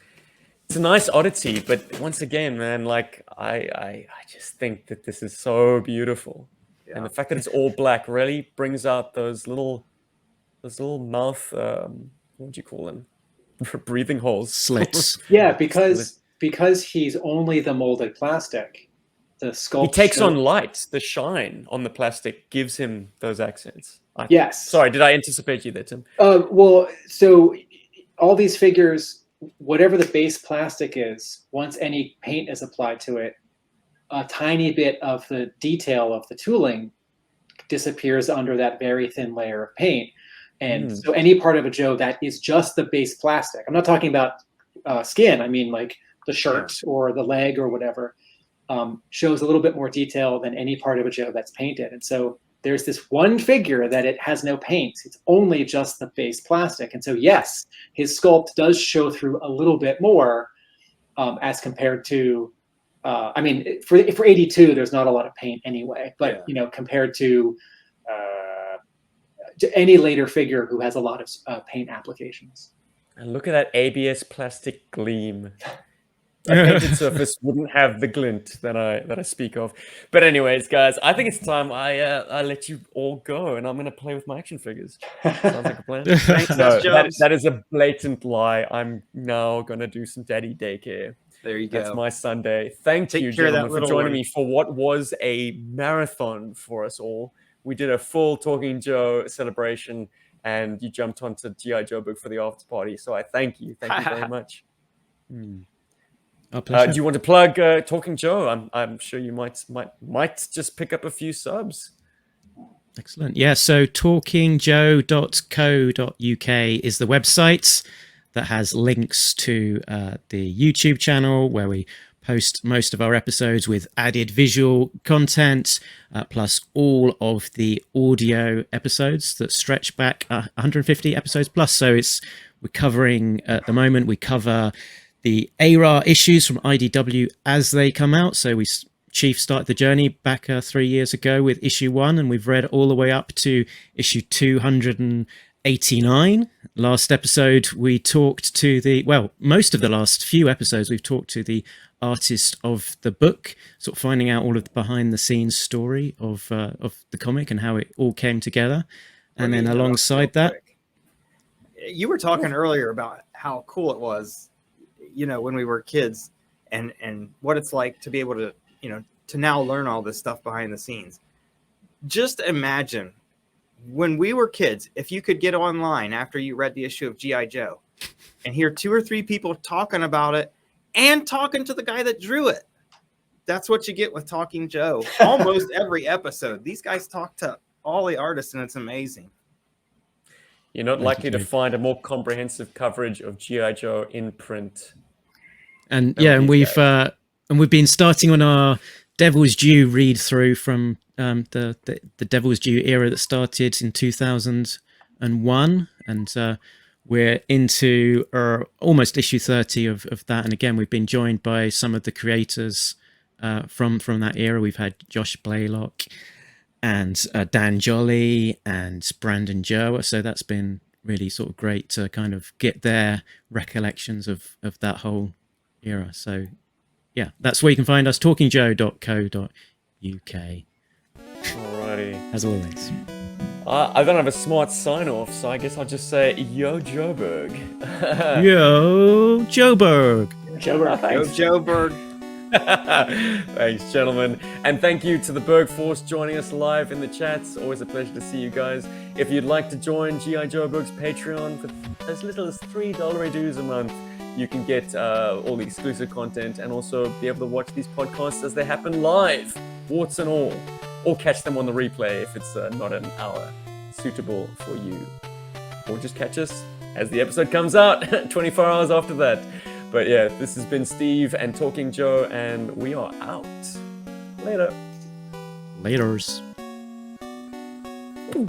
it's a nice oddity, but once again, man, like I just think that this is so beautiful, and the fact that it's all black really brings out those little mouth, what would you call them? Breathing holes. Slits. Yeah, because he's only the molded plastic. The He sculpt takes on light. The shine on the plastic gives him those accents. Yes. Sorry, did I anticipate you there, Tim? Well, so all these figures, whatever the base plastic is, once any paint is applied to it, a tiny bit of the detail of the tooling disappears under that very thin layer of paint. And so any part of a Joe that is just the base plastic, I'm not talking about skin, I mean like the shirt or the leg or whatever, shows a little bit more detail than any part of a Joe that's painted. And so there's this one figure that it has no paint. It's only just the base plastic. And so, yes, his sculpt does show through a little bit more as compared to, I mean, for 82, there's not a lot of paint anyway, but, you know, compared to any later figure who has a lot of paint applications. And look at that ABS plastic gleam. A painted surface wouldn't have the glint that I speak of. But anyways, guys, I think it's time I let you all go, and I'm going to play with my action figures. Sounds like a plan. Thanks, No, Jobs. that is a blatant lie. I'm now going to do some daddy daycare. There you go. That's my Sunday. Thank you, care of that gentlemen, for little joining one. me for what was a marathon for us all. We did a full Talking Joe celebration, and you jumped onto GI Joburg for the after party. So I thank you. Thank you very much. Our pleasure. Do you want to plug Talking Joe? I'm sure you might just pick up a few subs. Excellent. Yeah, so talkingjoe.co.uk is the website that has links to the YouTube channel where we post most of our episodes with added visual content, plus all of the audio episodes that stretch back 150 episodes plus. So we're covering, at the moment, we cover the ARAH issues from IDW as they come out. So Chief started the journey back 3 years ago with issue 1, and we've read all the way up to issue 289. Last episode, we talked to most of the last few episodes, we've talked to the artist of the book, sort of finding out all of the behind the scenes story of the comic and how it all came together. And then alongside that, you were talking earlier about how cool it was, you know, when we were kids, and what it's like to be able to, you know, to now learn all this stuff behind the scenes. Just imagine when we were kids, if you could get online after you read the issue of GI Joe and hear 2 or 3 people talking about it and talking to the guy that drew it. That's what you get with Talking Joe. Almost every episode, these guys talk to all the artists, and it's amazing. You're not likely to find a more comprehensive coverage of GI Joe in print. And we've been starting on our Devil's Due read through from the Devil's Due era that started in 2001, and we're into almost issue 30 of that. And again, we've been joined by some of the creators from that era. We've had Josh Blaylock and Dan Jolly and Brandon Joe. So that's been really sort of great to kind of get their recollections of that whole era. So yeah, that's where you can find us, talkingjoe.co.uk. Alrighty. As always. I don't have a smart sign-off, so I guess I'll just say, Yo Joburg. Yo Joburg. Joburg. Thanks. Yo, Joburg. Thanks, gentlemen. And thank you to the Berg Force joining us live in the chats. Always a pleasure to see you guys. If you'd like to join GI Joburg's Patreon for as little as $3 dues a month, you can get all the exclusive content and also be able to watch these podcasts as they happen live, warts and all, or catch them on the replay if it's not an hour suitable for you. Or just catch us as the episode comes out 24 hours after that. But yeah, this has been Steve and Talking Joe, and we are out. Later. Laters. Boom.